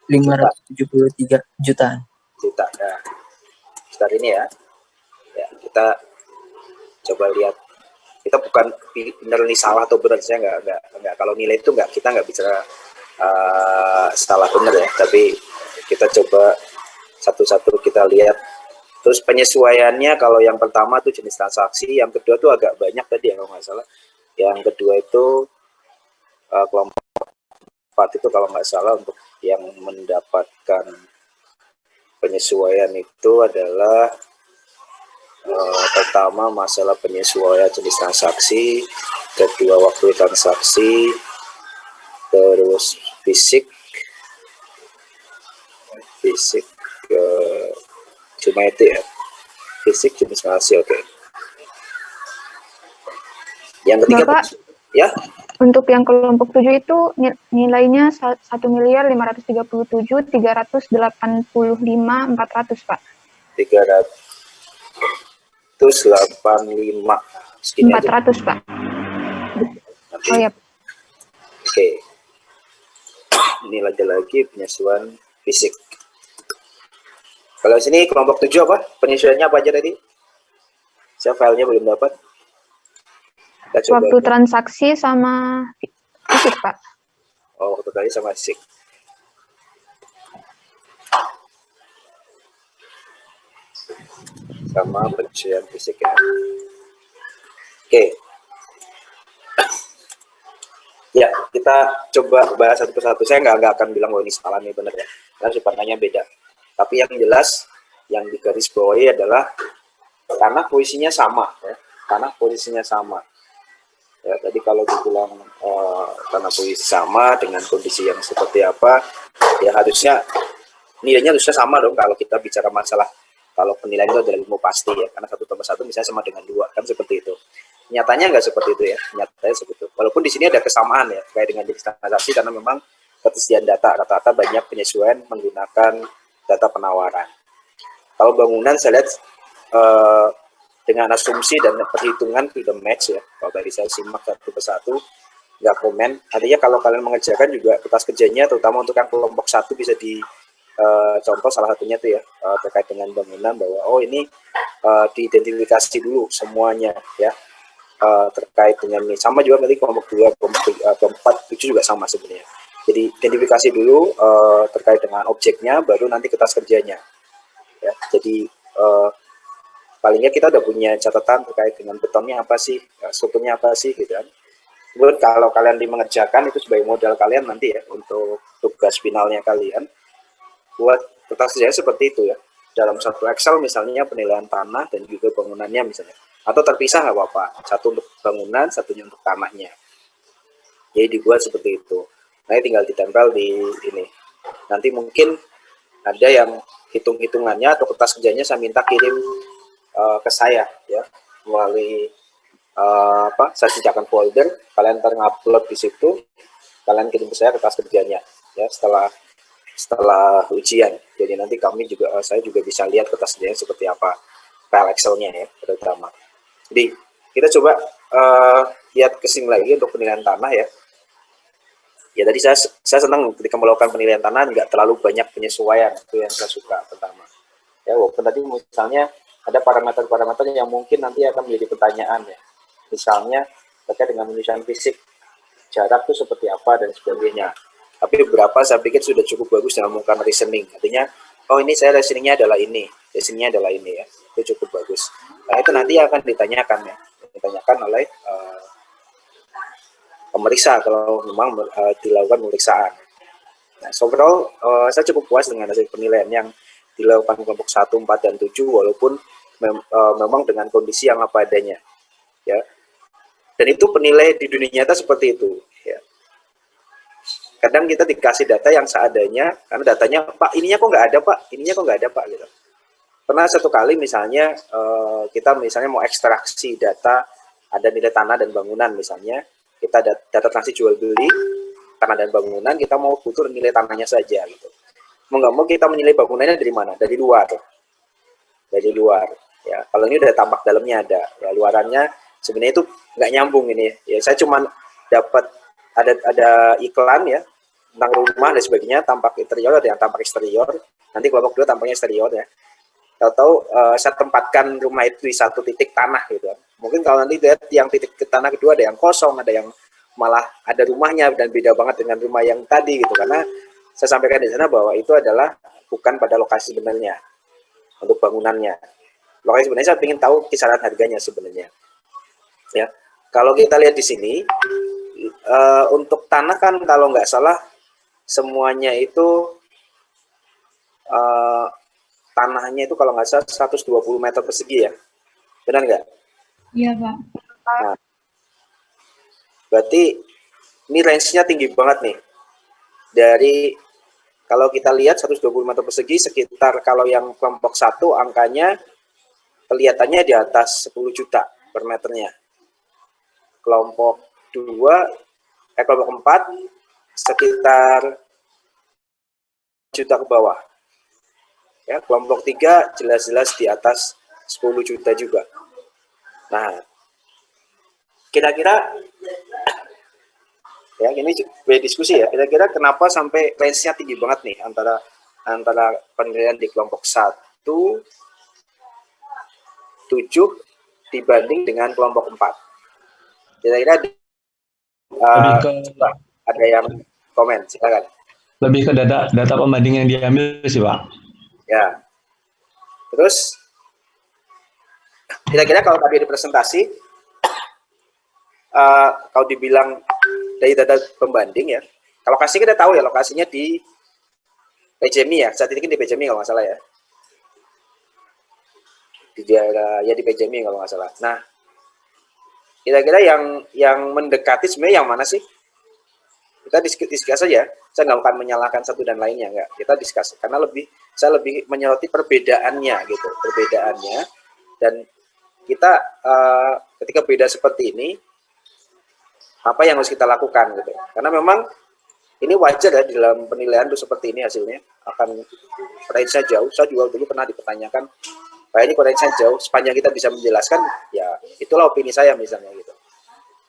573 jutaan. Juta. Nah, start ini ya. Ya, kita coba lihat. Kita bukan benar ini salah atau benar, saya enggak. Kalau nilai itu kita nggak bicara salah benar ya, tapi kita coba satu-satu kita lihat. Terus penyesuaiannya, kalau yang pertama itu jenis transaksi, yang kedua itu agak banyak tadi ya kalau nggak salah. Yang kedua itu kelompok 4 itu kalau nggak salah untuk yang mendapatkan penyesuaian itu adalah pertama masalah penyesuaian jenis transaksi, kedua waktu transaksi, terus fisik cuma itu ya, fisik jenis transaksi. Oke. Yang ketiga Bapak, ya, untuk yang kelompok 7 itu nilainya 1.587.385.400, Pak. 385 segini 400 aja. Pak. Okay. Oh ya. Oke. Ini lagi penyesuaian fisik. Kalau sini kelompok 7 apa? Penyesuaiannya apa aja tadi? Saya filenya belum dapat. Waktu transaksi sama fisik, Pak. Oh, waktu tadi sama fisik. Sama penyesuaian fisik ya. Oke. Ya, kita coba bahas satu persatu. Saya nggak akan bilang ini salah nih benar ya, karena sifatnya beda. Tapi yang jelas, yang digarisbawahi adalah karena posisinya sama, ya. Karena posisinya sama. Ya, tadi kalau dibilang karena posisi sama dengan kondisi yang seperti apa, ya harusnya nilainya harusnya sama dong. Kalau kita bicara masalah, kalau penilaian itu adalah ilmu pasti ya, karena 1+1 misalnya sama dengan 2, kan seperti itu. Nyatanya nggak seperti itu ya, nyatanya seperti itu. Walaupun di sini ada kesamaan ya terkait dengan jenis transaksi, karena memang ketersediaan data rata-rata banyak penyesuaian menggunakan data penawaran. Kalau bangunan saya lihat dengan asumsi dan perhitungan freedom match ya. Kalau tadi saya simak 1+1 nggak komen. Artinya kalau kalian mengerjakan juga kertas kerjanya, terutama untuk yang kelompok 1 bisa di contoh salah satunya itu ya terkait dengan bangunan, bahwa oh ini diidentifikasi dulu semuanya ya. Terkait dengan ini sama juga nanti kelompok 2, kelompok 4 itu juga sama sebenarnya. Jadi identifikasi dulu terkait dengan objeknya, baru nanti kertas kerjanya. Ya, jadi palingnya kita udah punya catatan terkait dengan betonnya apa sih, strukturnya apa sih, gitu kan. Kemudian kalau kalian mengerjakan itu sebagai modal kalian nanti ya untuk tugas finalnya kalian buat kertas kerjanya seperti itu ya. Dalam satu Excel misalnya penilaian tanah dan juga bangunannya misalnya. Atau terpisah nggak apa-apa. Satu untuk bangunan, satunya untuk tanahnya. Jadi dibuat seperti itu. Nah, tinggal ditempel di ini. Nanti mungkin ada yang hitung-hitungannya atau kertas kerjanya saya minta kirim ke saya ya melalui saya sediakan folder, kalian upload di situ, kalian kirim ke saya kertas kerjanya ya setelah ujian. Jadi nanti saya juga bisa lihat kertas kerjanya seperti apa, file Excel-nya ya terutama. Jadi kita coba lihat kesini lagi untuk penilaian tanah ya. Ya tadi saya senang ketika melakukan penilaian tanah nggak terlalu banyak penyesuaian, itu yang saya suka pertama. Ya walaupun tadi misalnya ada parameter-parameter yang mungkin nanti akan menjadi pertanyaan ya. Misalnya terkait dengan penyusunan fisik, jarak itu seperti apa dan sebagainya. Tapi beberapa saya pikir sudah cukup bagus dalam melakukan reasoning. Artinya, oh ini saya reasoningnya adalah ini ya. Itu cukup bagus. Nah itu nanti akan ditanyakan oleh pemeriksa kalau memang dilakukan pemeriksaan. Nah, overall saya cukup puas dengan hasil penilaian yang dilakukan kelompok 1, 4, dan 7 walaupun memang dengan kondisi yang apa adanya. Ya. Dan itu penilai di dunia nyata seperti itu. Ya. Kadang kita dikasih data yang seadanya, karena datanya, Pak, ininya kok nggak ada, Pak, ininya kok nggak ada, Pak. Gitu. Pernah satu kali misalnya, kita misalnya mau ekstraksi data, ada nilai tanah dan bangunan misalnya, kita data transaksi jual beli tanah dan bangunan, kita mau butuh nilai tanahnya saja gitu. Mau nggak mau kita menilai bangunannya dari mana? Dari luar ya. Kalau ini udah tampak dalamnya ada ya, luarannya sebenarnya itu nggak nyambung ini ya. Saya cuma dapat ada iklan ya tentang rumah dan sebagainya, tampak interior, ada yang tampak eksterior, nanti kelompok 2 tampaknya eksterior ya. Tahu-tahu saya tempatkan rumah itu di satu titik tanah gitu. Mungkin kalau nanti lihat yang titik ke tanah kedua ada yang kosong, ada yang malah ada rumahnya dan beda banget dengan rumah yang tadi gitu. Karena saya sampaikan di sana bahwa itu adalah bukan pada lokasi sebenarnya untuk bangunannya. Lokasi sebenarnya saya ingin tahu kisaran harganya sebenarnya. Ya, kalau kita lihat di sini untuk tanah kan kalau nggak salah semuanya itu tanahnya itu kalau nggak salah 120 meter persegi ya, benar nggak? Iya Pak. Nah, berarti ini range-nya tinggi banget nih. Dari kalau kita lihat 120 meter persegi sekitar kalau yang kelompok 1 angkanya kelihatannya di atas 10 juta per meternya. Kelompok 4 sekitar juta ke bawah. Ya, kelompok 3 jelas-jelas di atas 10 juta juga. Nah, kira-kira ya ini diskusi ya, kira-kira kenapa sampai range-nya tinggi banget nih antara penilaian di kelompok 1 7 dibanding dengan kelompok 4. Kira-kira ada yang komen, silakan. Lebih ke data pembanding yang diambil sih Pak. Ya, terus kira-kira kalau tadi di presentasi, kalau dibilang dari data pembanding ya, lokasi kita tahu ya lokasinya di PJMI ya, saat ini di PJMI kalau nggak salah ya, di daerah ya di PJMI kalau nggak salah. Nah, kira-kira yang mendekati sebenarnya yang mana sih? Kita diskus saja. Saya nggak akan menyalahkan satu dan lainnya, nggak. Kita diskus karena saya lebih menyoroti perbedaannya gitu, dan kita ketika beda seperti ini, apa yang harus kita lakukan gitu. Karena memang ini wajar ya di dalam penilaian itu seperti ini hasilnya akan range-nya jauh. Saya juga dulu pernah dipertanyakan, Pak ini range-nya jauh, sepanjang kita bisa menjelaskan, ya itulah opini saya misalnya gitu.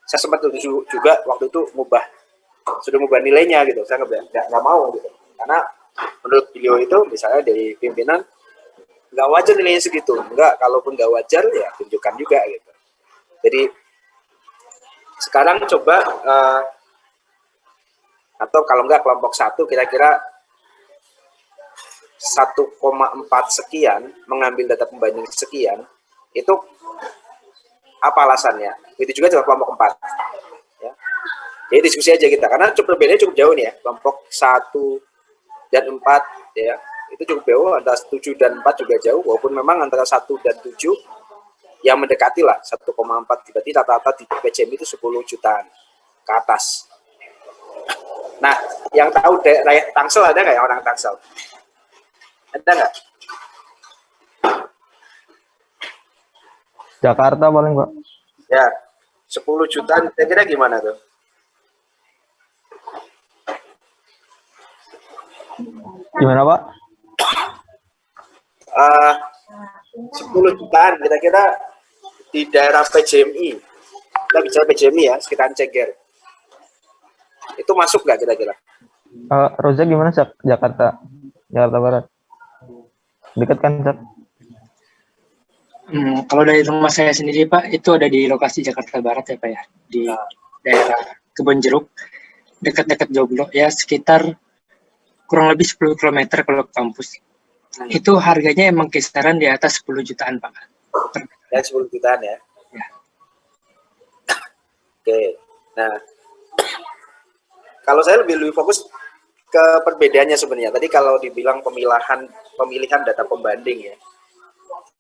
Saya sempat juga waktu itu sudah mengubah nilainya gitu, saya nggak mau gitu, karena menurut beliau itu misalnya dari pimpinan nggak wajar nilainya segitu, kalaupun nggak wajar ya tunjukkan juga gitu. Jadi sekarang coba atau kalau nggak kelompok 1 kira-kira 1,4 sekian mengambil data pembanding sekian, itu apa alasannya? Itu juga kelompok 4 ya. Jadi diskusi aja kita, karena perbedaannya cukup jauh nih ya, kelompok 1 dan 4 ya, itu cukup jauh, antara 7 dan 4 juga jauh, walaupun memang antara 1 dan 7 yang mendekati lah 1,4, berarti rata-rata di PJM itu 10 jutaan ke atas. Nah, yang tahu daerah Tangsel ada nggak ya, orang Tangsel? Ada nggak? Jakarta paling, Pak. Ya, 10 jutaan, kira-kira gimana tuh? Gimana, Pak? 10 jutaan kira-kira di daerah PJMI. Kita bicara PJMI ya, sekitaran Ceger. Itu masuk nggak kira-kira? Roza gimana, Cak? Jakarta Barat. Dekat kan, Cak? Kalau dari rumah saya sendiri, Pak, itu ada di lokasi Jakarta Barat ya, Pak ya, di daerah Kebonjeruk, dekat-dekat Joglo, ya sekitar kurang lebih 10 km kalau ke kampus. Itu harganya emang kisaran di atas 10 jutaan, Pak. Ya, 10 jutaan ya. Ya. Oke, nah kalau saya lebih fokus ke perbedaannya sebenarnya. Tadi kalau dibilang pemilihan data pembanding ya.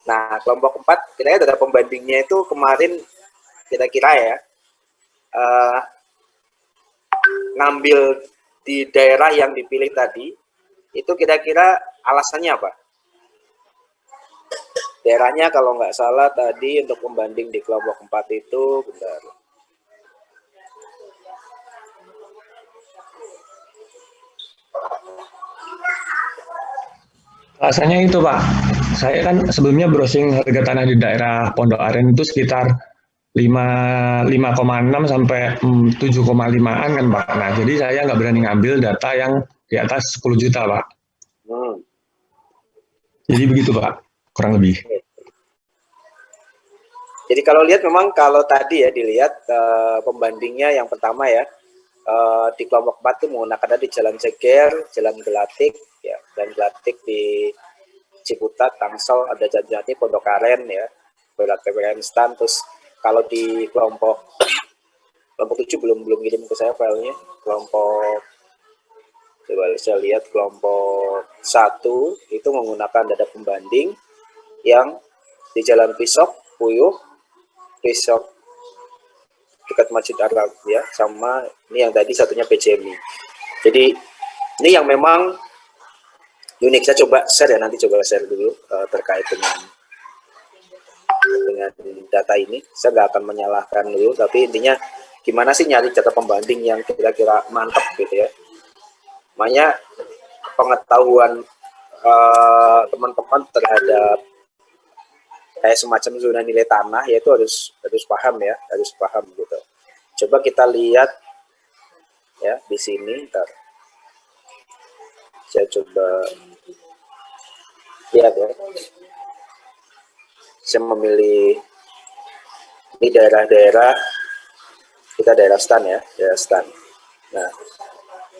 Nah, kelompok 4, kira-kira data pembandingnya itu kemarin kira-kira ya, ngambil di daerah yang dipilih tadi, itu kira-kira alasannya apa? Daerahnya kalau nggak salah tadi untuk pembanding di kelompok 4 itu, bentar. Alasannya itu, Pak. Saya kan sebelumnya browsing harga tanah di daerah Pondok Aren itu sekitar 5,6 sampai 7,5-an kan, Pak. Nah, jadi saya nggak berani ngambil data yang di atas 10 juta, Pak. Jadi begitu, Pak, kurang lebih. Jadi kalau lihat memang kalau tadi ya dilihat pembandingnya yang pertama ya, di kelompok 4 itu menggunakan di Jalan Ceger, Jalan Gelatik, ya, Jalan Gelatik di Ciputat, Tangsel, ada Jalan Jati, Pondok Aren ya, PPKN Stan. Terus kalau di kelompok 7 belum kirim ke saya filenya. Kelompok, coba saya lihat, kelompok 1 itu menggunakan data pembanding yang di Jalan Pisok, Puyuh, Pisok dekat Masjid Arab ya, sama ini yang tadi satunya PJMI. Jadi ini yang memang unik. Saya coba share ya, nanti coba share dulu terkait dengan data ini. Saya nggak akan menyalahkan dulu, tapi intinya gimana sih nyari data pembanding yang kira-kira mantap gitu ya. Makanya pengetahuan teman-teman terhadap kayak semacam zona nilai tanah, yaitu harus paham ya, harus paham gitu. Coba kita lihat ya di sini. Ntar saya coba lihat ya. Saya memilih ini daerah-daerah, kita daerah Stan ya, daerah Stan. Nah,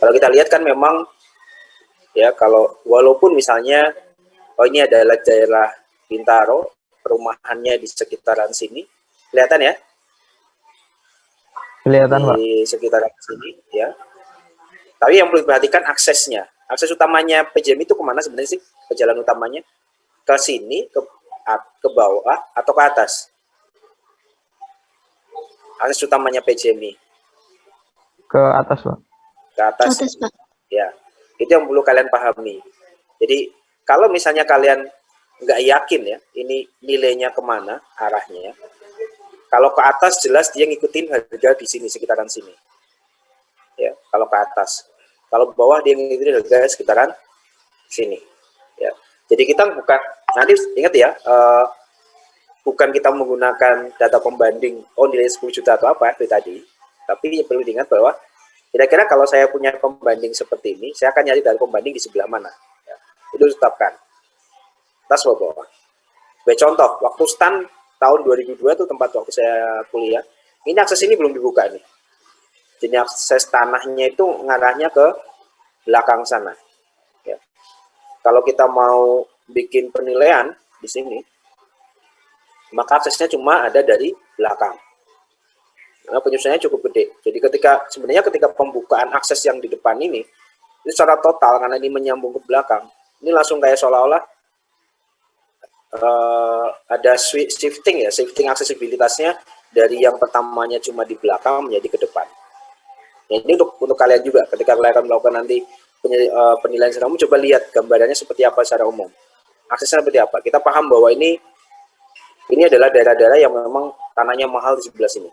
kalau kita lihat kan memang ya, kalau walaupun misalnya ini adalah daerah Bintaro, perumahannya di sekitaran sini, kelihatan ya? Kelihatan, Pak. Di sekitaran sini ya. Tapi yang perlu diperhatikan aksesnya. Akses utamanya PJM itu kemana sebenarnya sih? Ke jalan utamanya? Ke sini, ke bawah, atau ke atas? Akses utamanya PJM. Ke atas, Pak. Ke atas. Ke atas, Pak. Ya, itu yang perlu kalian pahami. Jadi kalau misalnya kalian nggak yakin ya, ini nilainya kemana arahnya. Kalau ke atas jelas dia ngikutin harga di sini, sekitaran sini. Ya, kalau ke atas. Kalau ke bawah dia ngikutin harga sekitaran sini. Ya, jadi kita bukan, nanti ingat ya, bukan kita menggunakan data pembanding, nilai 10 juta atau apa itu tadi. Tapi perlu diingat bahwa kira-kira kalau saya punya pembanding seperti ini, saya akan nyari data pembanding di sebelah mana. Ya, itu ditetapkan. Atas bawah. Sebagai contoh, waktu STAN tahun 2002 itu tempat waktu saya kuliah, ini akses ini belum dibuka nih. Jadi akses tanahnya itu ngarahnya ke belakang sana. Ya. Kalau kita mau bikin penilaian di sini, maka aksesnya cuma ada dari belakang. karena penyusunannya cukup gede. Jadi sebenarnya ketika pembukaan akses yang di depan ini secara total, karena ini menyambung ke belakang, ini langsung kayak seolah-olah ada shifting aksesibilitasnya dari yang pertamanya cuma di belakang menjadi ke depan. Nah, ini untuk kalian juga ketika kalian akan melakukan nanti penilaian secara umum, coba lihat gambarannya seperti apa secara umum, aksesnya seperti apa. Kita paham bahwa ini adalah daerah-daerah yang memang tanahnya mahal di sebelah sini,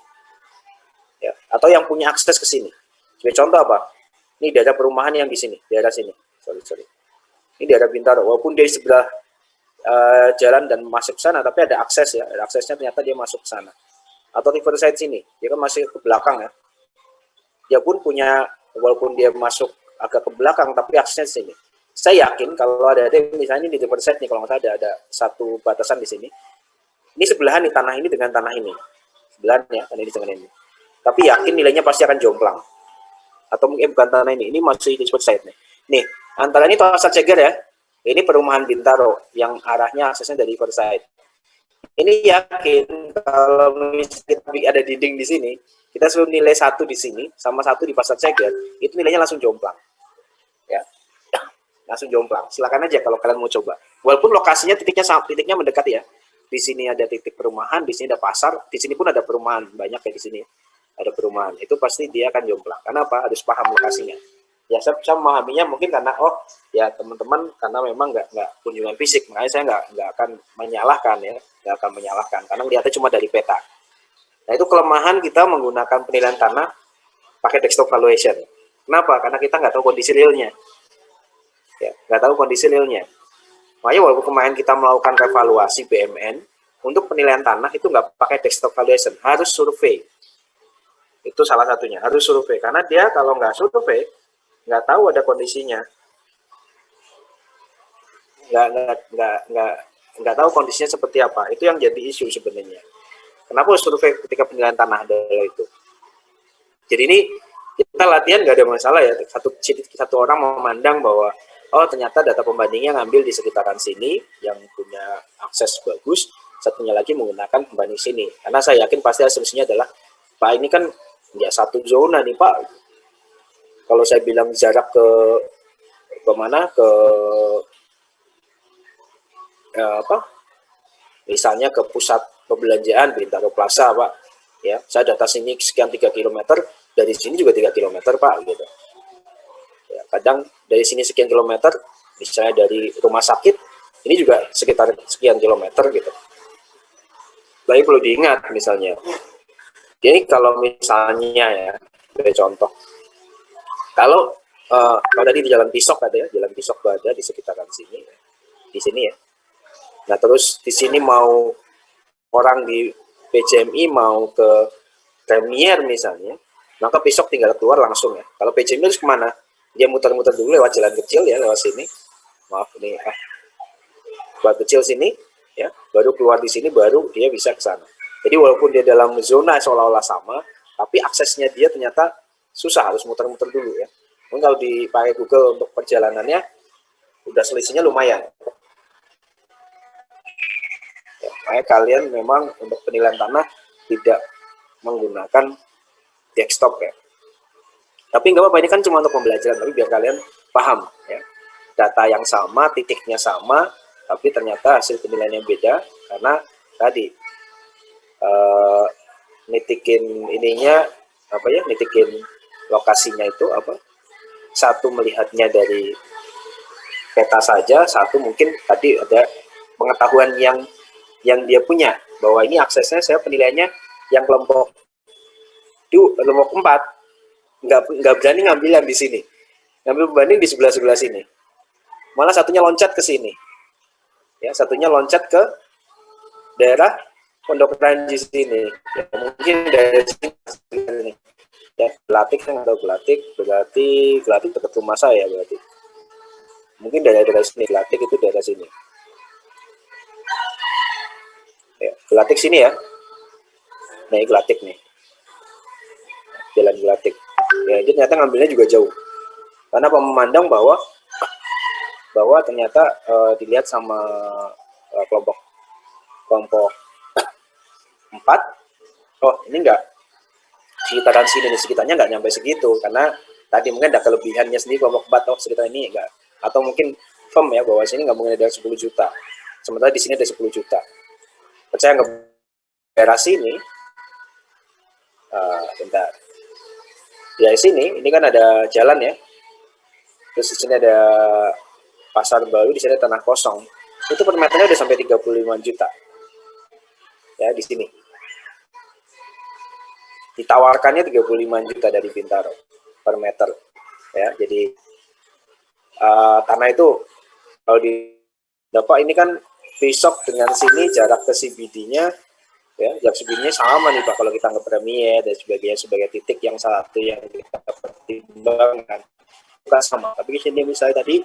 ya, atau yang punya akses ke sini. Sebagai contoh apa? Ini daerah perumahan yang di sini, daerah sini. Sorry. Ini daerah Bintaro. Walaupun dari sebelah jalan dan masuk ke sana, tapi ada akses ya. Ada aksesnya, ternyata dia masuk ke sana. Atau Riverside sini, dia kan masih ke belakang ya. Dia pun punya, walaupun dia masuk agak ke belakang, tapi aksesnya di sini. Saya yakin kalau ada misalnya di Riverside nih, kalau nggak salah ada satu batasan di sini. Ini sebelahan nih, tanah ini dengan tanah ini. Sebelahannya, tanah ini dengan ini. Tapi yakin nilainya pasti akan jomplang. Atau mungkin bukan tanah ini masih di Riverside nih. Nih, antara ini Pasar Ceger ya. Ini perumahan Bintaro yang arahnya aksesnya dari Riverside. Ini yakin kalau misalnya ada dinding di sini, kita selalu nilai 1 di sini sama 1 di Pasar Ceger, itu nilainya langsung jomplang. Ya. Langsung jomplang. Silakan aja kalau kalian mau coba. Walaupun lokasinya titiknya mendekati ya. Di sini ada titik perumahan, di sini ada pasar, di sini pun ada perumahan, banyak ya di sini. Ada perumahan. Itu pasti dia akan jomplang. Karena apa? Harus paham lokasinya. Ya saya memahaminya mungkin karena ya teman-teman karena memang nggak kunjungan fisik, makanya saya nggak akan menyalahkan ya, nggak akan menyalahkan karena melihatnya cuma dari peta. Nah itu kelemahan kita menggunakan penilaian tanah pakai desktop valuation. Kenapa? Karena kita nggak tahu kondisi realnya, ya nggak tahu kondisi realnya. Makanya walaupun kemarin kita melakukan revaluasi BMN untuk penilaian tanah itu nggak pakai desktop valuation, harus survei. Itu salah satunya, harus survei karena dia kalau nggak survei nggak tahu ada kondisinya, nggak tahu kondisinya seperti apa. Itu yang jadi isu sebenarnya. Kenapa survei ketika penilaian tanah adalah itu? Jadi ini kita latihan nggak ada masalah ya. Satu orang memandang bahwa ternyata data pembandingnya ngambil di sekitaran sini yang punya akses bagus, satunya lagi menggunakan pembanding sini. Karena saya yakin pasti asumsinya adalah Pak ini kan ya satu zona nih Pak. Kalau saya bilang jarak ke mana misalnya ke pusat perbelanjaan Bintaro Plaza Pak, ya saya data sini sekian 3 km, dari sini juga 3 km Pak gitu. Ya, kadang dari sini sekian kilometer, misalnya dari rumah sakit ini juga sekitar sekian kilometer gitu. Tapi perlu diingat misalnya, jadi kalau misalnya ya sebagai contoh. Kalau tadi di Jalan Pisok ada ya, Jalan Pisok ada di sekitaran sini, di sini ya. Nah terus di sini mau orang di PJMI mau ke Premier misalnya, maka Pisok tinggal keluar langsung ya. Kalau PJMI harus kemana? Dia muter-muter dulu lewat jalan kecil ya, lewat sini. Maaf ini, buat kecil sini, ya, baru keluar di sini, baru dia bisa ke sana. Jadi walaupun dia dalam zona seolah-olah sama, tapi aksesnya dia ternyata susah, harus muter-muter dulu ya. Mungkin kalau dipakai Google untuk perjalanannya, udah selisihnya lumayan. Ya, makanya kalian memang untuk penilaian tanah tidak menggunakan desktop ya. Tapi nggak apa-apa, ini kan cuma untuk pembelajaran, tapi biar kalian paham ya. Data yang sama, titiknya sama, tapi ternyata hasil penilaiannya beda, karena tadi nitikin ininya, nitikin lokasinya itu satu melihatnya dari peta saja, satu mungkin tadi ada pengetahuan yang dia punya bahwa ini aksesnya saya penilaiannya yang kelompok 4 nggak berani ngambil yang di sini, ngambil pembanding di sebelah sini, malah satunya loncat ke sini ya, satunya loncat ke daerah Pondok Ranji sini ya, mungkin dari sini ya, Gelatik saya nggak tahu, Gelatik dekat rumah saya berarti. Mungkin daerah sini, Gelatik itu daerah sini. Ya, Gelatik sini ya. Nah, ini Gelatik nih. Jalan Gelatik. Ya, itu ternyata ngambilnya juga jauh. Karena memandang bahwa ternyata dilihat sama kelompok 4. Oh, ini enggak. sekitaran sini dan sekitarnya nggak nyampe segitu, karena tadi mungkin ada kelebihannya sendiri kelompok 4 sekitar ini enggak, atau mungkin firm ya bahwa sini nggak mungkin ada 10 juta, sementara di sini ada 10 juta. Percaya nggak, daerah sini, bentar, ya sini, ini kan ada jalan ya, terus di sini ada pasar baru, di sini ada tanah kosong, itu per meternya udah sampai 35 juta, ya di sini. Ditawarkannya 35 juta dari Bintaro per meter, ya. Jadi tanah itu kalau di dapat ini kan besok dengan sini jarak ke CBD-nya, ya, jarak CBD-nya sama nih Pak kalau kita nge Premier dan sebagainya sebagai titik yang satu yang kita pertimbangkan, bukan sama. Tapi di sini misalnya tadi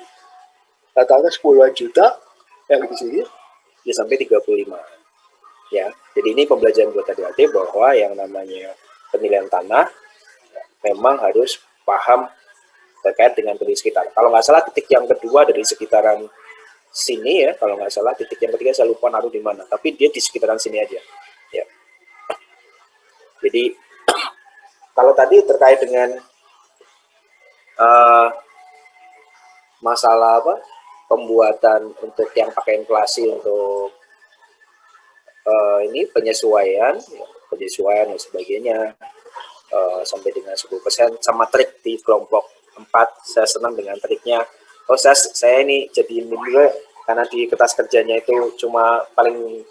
katakanlah 10 juta, yang di sini ya sampai 35, ya. Jadi ini pembelajaran buat adik-adik bahwa yang namanya penilaian tanah memang harus paham terkait dengan kondisi sekitar. Kalau nggak salah titik yang kedua dari sekitaran sini ya, kalau nggak salah titik yang ketiga saya lupa naruh di mana, tapi dia di sekitaran sini aja, ya. Jadi kalau tadi terkait dengan masalah apa pembuatan untuk yang pakai inflasi untuk ini penyesuaian dan sebagainya sampai dengan 10% sama trik di kelompok 4, saya senang dengan triknya. Oh saya ini jadi ini dulu karena di kertas kerjanya itu cuma paling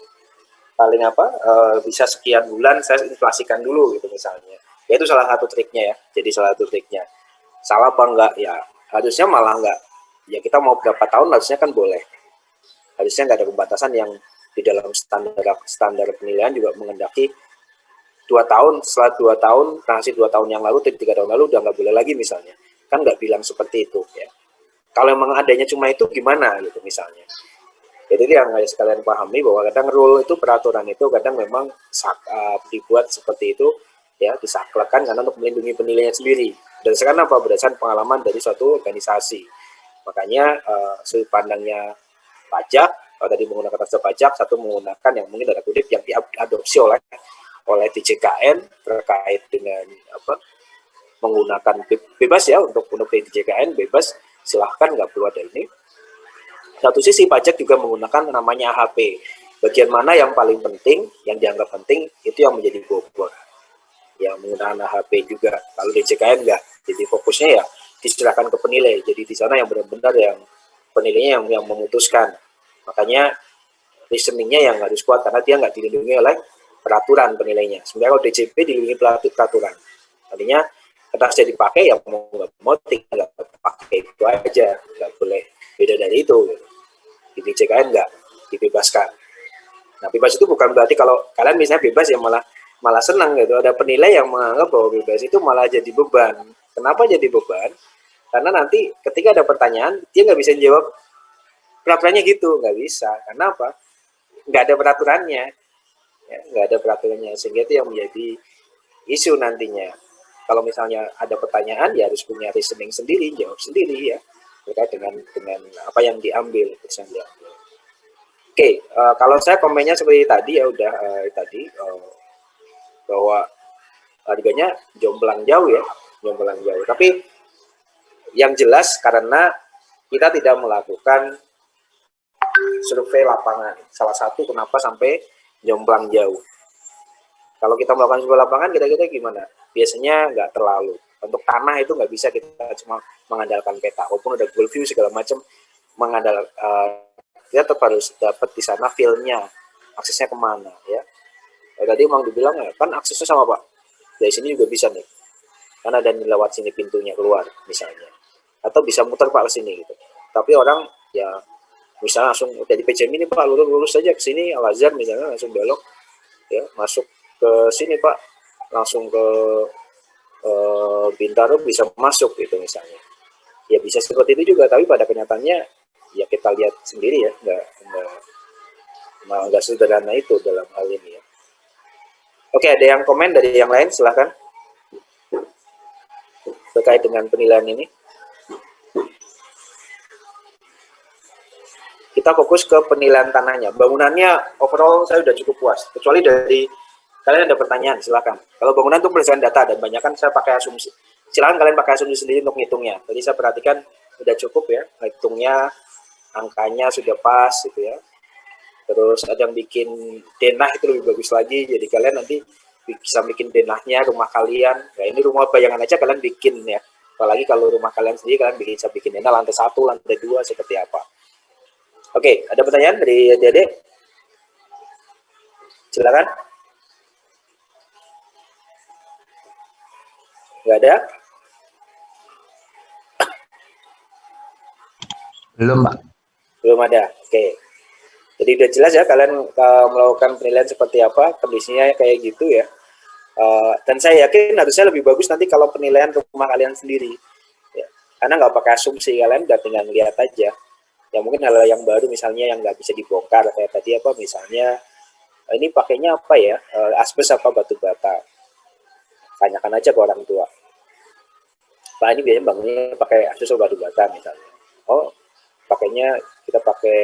apa bisa sekian bulan, saya inflasikan dulu gitu misalnya. Ya itu salah satu triknya ya. Jadi salah satu triknya. Salah apa enggak ya? Harusnya malah enggak. Ya kita mau berapa tahun harusnya kan boleh. Harusnya enggak ada pembatasan yang di dalam standar penilaian juga mengendaki 2 tahun, setelah 2 tahun, transaksi 2 tahun yang lalu, 3 tahun lalu udah nggak boleh lagi misalnya. Kan nggak bilang seperti itu ya. Kalau memang adanya cuma itu gimana gitu misalnya. Jadi yang harus kalian pahami bahwa kadang rule itu, peraturan itu kadang memang dibuat seperti itu ya, disaklekkan karena untuk melindungi penilainya sendiri. Berdasarkan apa? Berdasarkan pengalaman dari suatu organisasi. Makanya sudut pandangnya pajak, kalau tadi menggunakan tafsir pajak, satu menggunakan yang mungkin ada kutip yang diadopsi oleh DJKN terkait dengan apa menggunakan bebas ya untuk DJKN bebas, silahkan, nggak perlu ada ini. Satu sisi pajak juga menggunakan namanya AHP, bagian mana yang paling penting, yang dianggap penting itu yang menjadi bobot yang menggunakan AHP juga. Kalau DJKN enggak, jadi fokusnya ya diserahkan ke penilai, jadi di sana yang benar-benar yang penilainya yang memutuskan. Makanya reasoningnya yang harus kuat karena dia nggak dilindungi oleh peraturan penilainya. Sebenarnya kalau DJP dilindungi peraturan. Artinya kertasnya dipakai ya mau nggak mau tinggal pakai itu aja, nggak boleh beda dari itu. Di DJKN nggak dibebaskan. Nah bebas itu bukan berarti kalau kalian misalnya bebas ya malah senang gitu. Ada penilai yang menganggap bahwa bebas itu malah jadi beban. Kenapa jadi beban? Karena nanti ketika ada pertanyaan dia nggak bisa jawab peraturannya gitu, nggak bisa. Karena apa? Nggak ada peraturannya. Ya, nggak ada peraturannya, sehingga itu yang menjadi isu nantinya. Kalau misalnya ada pertanyaan ya harus punya reasoning sendiri, jawab sendiri ya terkait dengan apa yang diambil. Oke, kalau saya komennya seperti tadi ya udah tadi bahwa harganya jomplang jauh ya, jomplang jauh. Tapi yang jelas karena kita tidak melakukan survei lapangan. Salah satu kenapa sampai jomplang jauh. Kalau kita melakukan survei lapangan, kira-kira gimana? Biasanya nggak terlalu. Untuk tanah itu nggak bisa kita cuma mengandalkan peta. Walaupun udah Google View segala macam, kita tetap harus dapat di sana feel-nya, aksesnya kemana ya. Tadi emang dibilang ya, kan aksesnya sama Pak. Dari sini juga bisa nih. Karena ada lewat sini pintunya keluar misalnya. Atau bisa muter Pak ke sini gitu. Tapi orang ya misalnya langsung dari PJM ini Pak lurus saja ke sini Al-Azhar misalnya langsung belok ya masuk ke sini Pak langsung ke Bintaro bisa masuk gitu misalnya ya bisa seperti itu juga tapi pada kenyataannya ya kita lihat sendiri ya nggak sederhana itu dalam hal ini ya. Oke, ada yang komen dari yang lain silahkan terkait dengan penilaian ini. Kita fokus ke penilaian tanahnya. Bangunannya overall saya sudah cukup puas. Kecuali dari Kalian ada pertanyaan, silakan. Kalau bangunan itu berdasarkan data dan banyak kan saya pakai asumsi. Silakan kalian pakai asumsi sendiri untuk ngitungnya. Jadi saya perhatikan udah cukup ya, hitungnya, angkanya sudah pas gitu ya. Terus ada yang bikin denah itu lebih bagus lagi. Jadi kalian nanti bisa bikin denahnya rumah kalian. Nah ini rumah bayangan aja kalian bikin ya. Apalagi kalau rumah kalian sendiri kalian bisa bikin denah lantai 1, lantai 2 seperti apa. Oke, ada pertanyaan dari adik-adik? Silakan. Nggak ada? Belum, Pak. Belum ada. Oke. Jadi udah jelas ya kalian melakukan penilaian seperti apa, kondisinya kayak gitu ya. Dan saya yakin harusnya lebih bagus nanti kalau penilaian rumah kalian sendiri. Ya. Karena nggak pakai asumsi, kalian udah tinggal lihat aja. Ya mungkin hal yang baru misalnya yang nggak bisa dibongkar kayak tadi apa misalnya ini pakainya apa ya, asbes apa batu bata. Tanyakan aja ke orang tua. Pak ini biasanya bangunnya pakai asbes atau batu bata misalnya. Oh pakainya kita pakai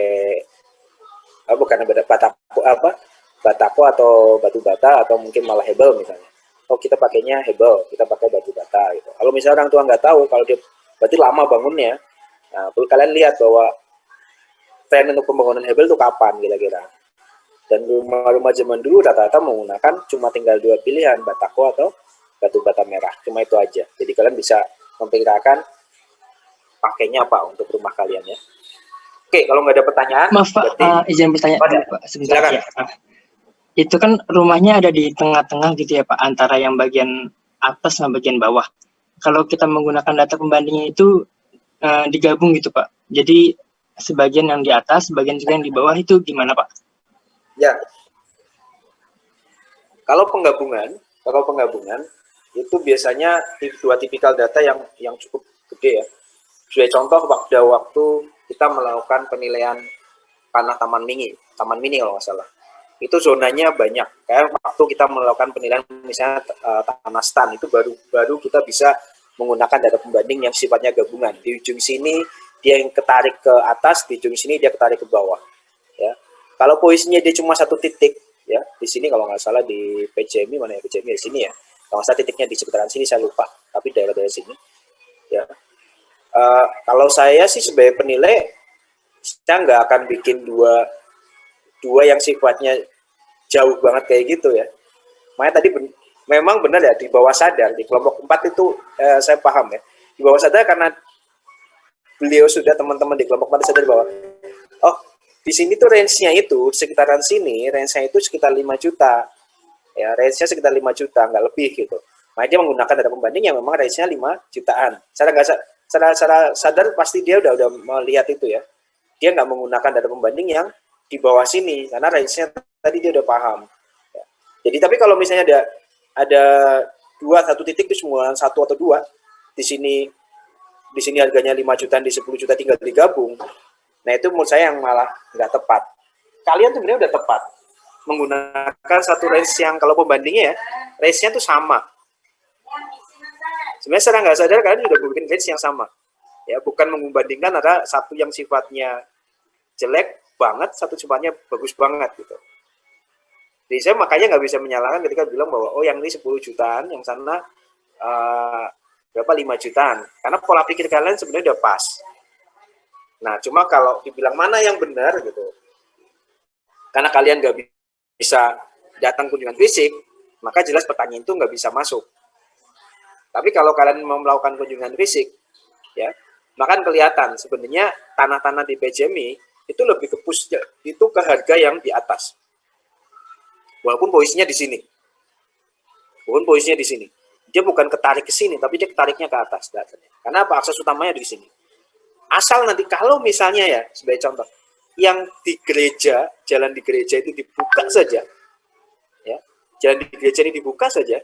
bukan batako apa batako atau batu bata atau mungkin malah hebel misalnya. Oh kita pakainya hebel, kita pakai batu bata gitu. Kalau misalnya orang tua nggak tahu, kalau dia berarti lama bangunnya. Nah, perlu kalian lihat bahwa tren untuk pembangunan hebel itu kapan kira-kira. Dan rumah-rumah zaman dulu rata-rata menggunakan cuma tinggal 2 pilihan, batako atau batu bata merah. Cuma itu aja. Jadi kalian bisa memperkirakan pakainya apa untuk rumah kalian ya. Oke, kalau nggak ada pertanyaan, maaf Pak, izin bertanya Pak sebentar ya. Itu kan rumahnya ada di tengah-tengah gitu ya Pak, antara yang bagian atas sama bagian bawah. Kalau kita menggunakan data pembandingnya itu digabung gitu Pak. Jadi sebagian yang di atas, sebagian juga yang di bawah itu gimana Pak? Ya. Kalau penggabungan itu biasanya 2 tipikal data yang cukup gede ya. Sebagai contoh pada waktu kita melakukan penilaian tanah taman mini kalau nggak salah. Itu zonanya banyak. Kayak waktu kita melakukan penilaian misalnya tanah stan itu baru kita bisa menggunakan data pembanding yang sifatnya gabungan. Di ujung sini dia yang ketarik ke atas, di ujung sini dia ketarik ke bawah. Ya. Kalau posisinya dia cuma 1 titik, ya di sini kalau nggak salah di PJMI mana ya PJMI di sini ya. Kalau nggak salah titiknya di sekitaran sini saya lupa, tapi daerah-daerah sini. Ya. Kalau saya sih sebagai penilai, saya nggak akan bikin dua yang sifatnya jauh banget kayak gitu ya. Makanya tadi memang benar ya di bawah sadar di kelompok 4 itu saya paham ya. Di bawah sadar karena beliau sudah teman-teman di kelompok 4 sadar bahwa oh di sini tuh range-nya itu sekitaran sini range-nya itu sekitar 5 juta ya, range-nya sekitar 5 juta nggak lebih gitu. Makanya dia menggunakan data pembanding yang memang range-nya 5 jutaan. Secara sadar pasti dia udah melihat itu ya. Dia nggak menggunakan data pembanding yang di bawah sini karena range-nya tadi dia udah paham. Ya. Jadi tapi kalau misalnya ada 1 titik itu semua 1 atau 2 di sini harganya 5 jutaan di 10 juta tinggal digabung. Nah itu menurut saya yang malah nggak tepat. Kalian sebenarnya udah tepat menggunakan satu range yang kalau pembandingnya ya range-nya tuh sama. Sebenarnya secara nggak sadar kalian sudah bikin range yang sama. Ya, bukan membandingkan ada satu yang sifatnya jelek banget, satu sifatnya bagus banget gitu. Jadi saya makanya nggak bisa menyalahkan ketika bilang bahwa oh yang ini 10 jutaan, yang sana berapa 5 jutaan. Karena pola pikir kalian sebenarnya udah pas. Nah, cuma kalau dibilang mana yang benar gitu, karena kalian nggak bisa datang kunjungan fisik, maka jelas pertanyaan itu nggak bisa masuk. Tapi kalau kalian mau melakukan kunjungan fisik, ya, maka kelihatan sebenarnya tanah-tanah di PJMI itu lebih ke push itu ke harga yang di atas. Walaupun posisinya di sini. Dia bukan ketarik ke sini, tapi dia ketariknya ke atas datanya. Karena apa? Akses utamanya di sini. Asal nanti kalau misalnya ya, sebagai contoh, yang di gereja, jalan di gereja itu dibuka saja, ya, jalan di gereja ini dibuka saja,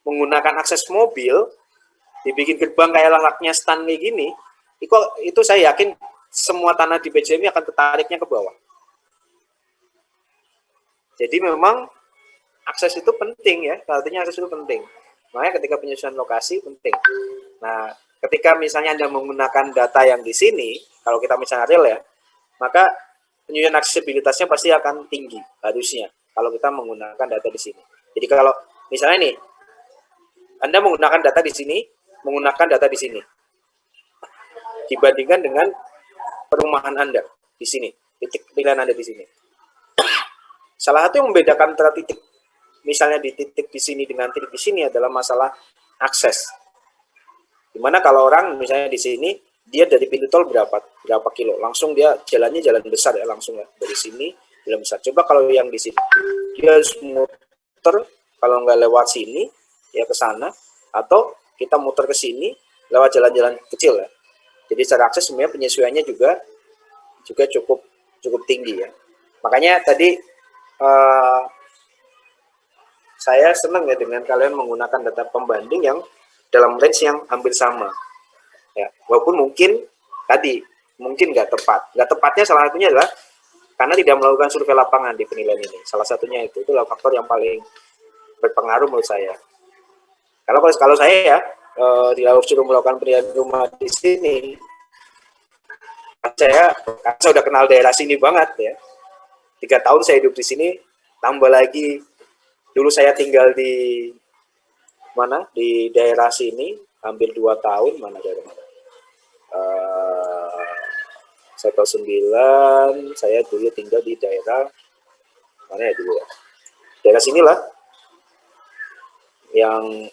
menggunakan akses mobil, dibikin gerbang kayak layaknya stand kayak gini, itu saya yakin semua tanah di PJMI akan ketariknya ke bawah. Jadi memang akses itu penting ya, artinya akses itu penting. Makanya ketika penyusunan lokasi penting. Nah, ketika misalnya Anda menggunakan data yang di sini, kalau kita misalnya real ya, maka penyusunan aksesibilitasnya pasti akan tinggi harusnya kalau kita menggunakan data di sini. Jadi kalau misalnya nih, Anda menggunakan data di sini, dibandingkan dengan perumahan Anda di sini, titik penilaian Anda di sini. Salah satu yang membedakan antara titik, misalnya di titik di sini dengan titik di sini adalah masalah akses. Dimana kalau orang misalnya di sini, dia dari pintu tol berapa kilo, langsung dia jalannya jalan besar ya, langsung ya, dari sini jalan besar. Coba kalau yang di sini, dia harus muter, kalau nggak lewat sini, ya ke sana, atau kita muter ke sini, lewat jalan-jalan kecil ya. Jadi secara akses sebenarnya penyesuaiannya juga cukup tinggi ya. Makanya tadi saya senang ya dengan kalian menggunakan data pembanding yang dalam range yang hampir sama. Ya, walaupun mungkin tadi mungkin nggak tepat. Nggak tepatnya salah satunya adalah karena tidak melakukan survei lapangan di penilaian ini. Salah satunya itulah faktor yang paling berpengaruh menurut saya. Kalau saya ya suruh melakukan penilaian rumah di sini, saya udah kenal daerah sini banget ya. 3 tahun saya hidup di sini, tambah lagi dulu saya tinggal di mana, di daerah sini hampir 2 tahun, mana daerah mana, Sektor 9, saya dulu tinggal di daerah mana ya dulu ya, daerah sinilah yang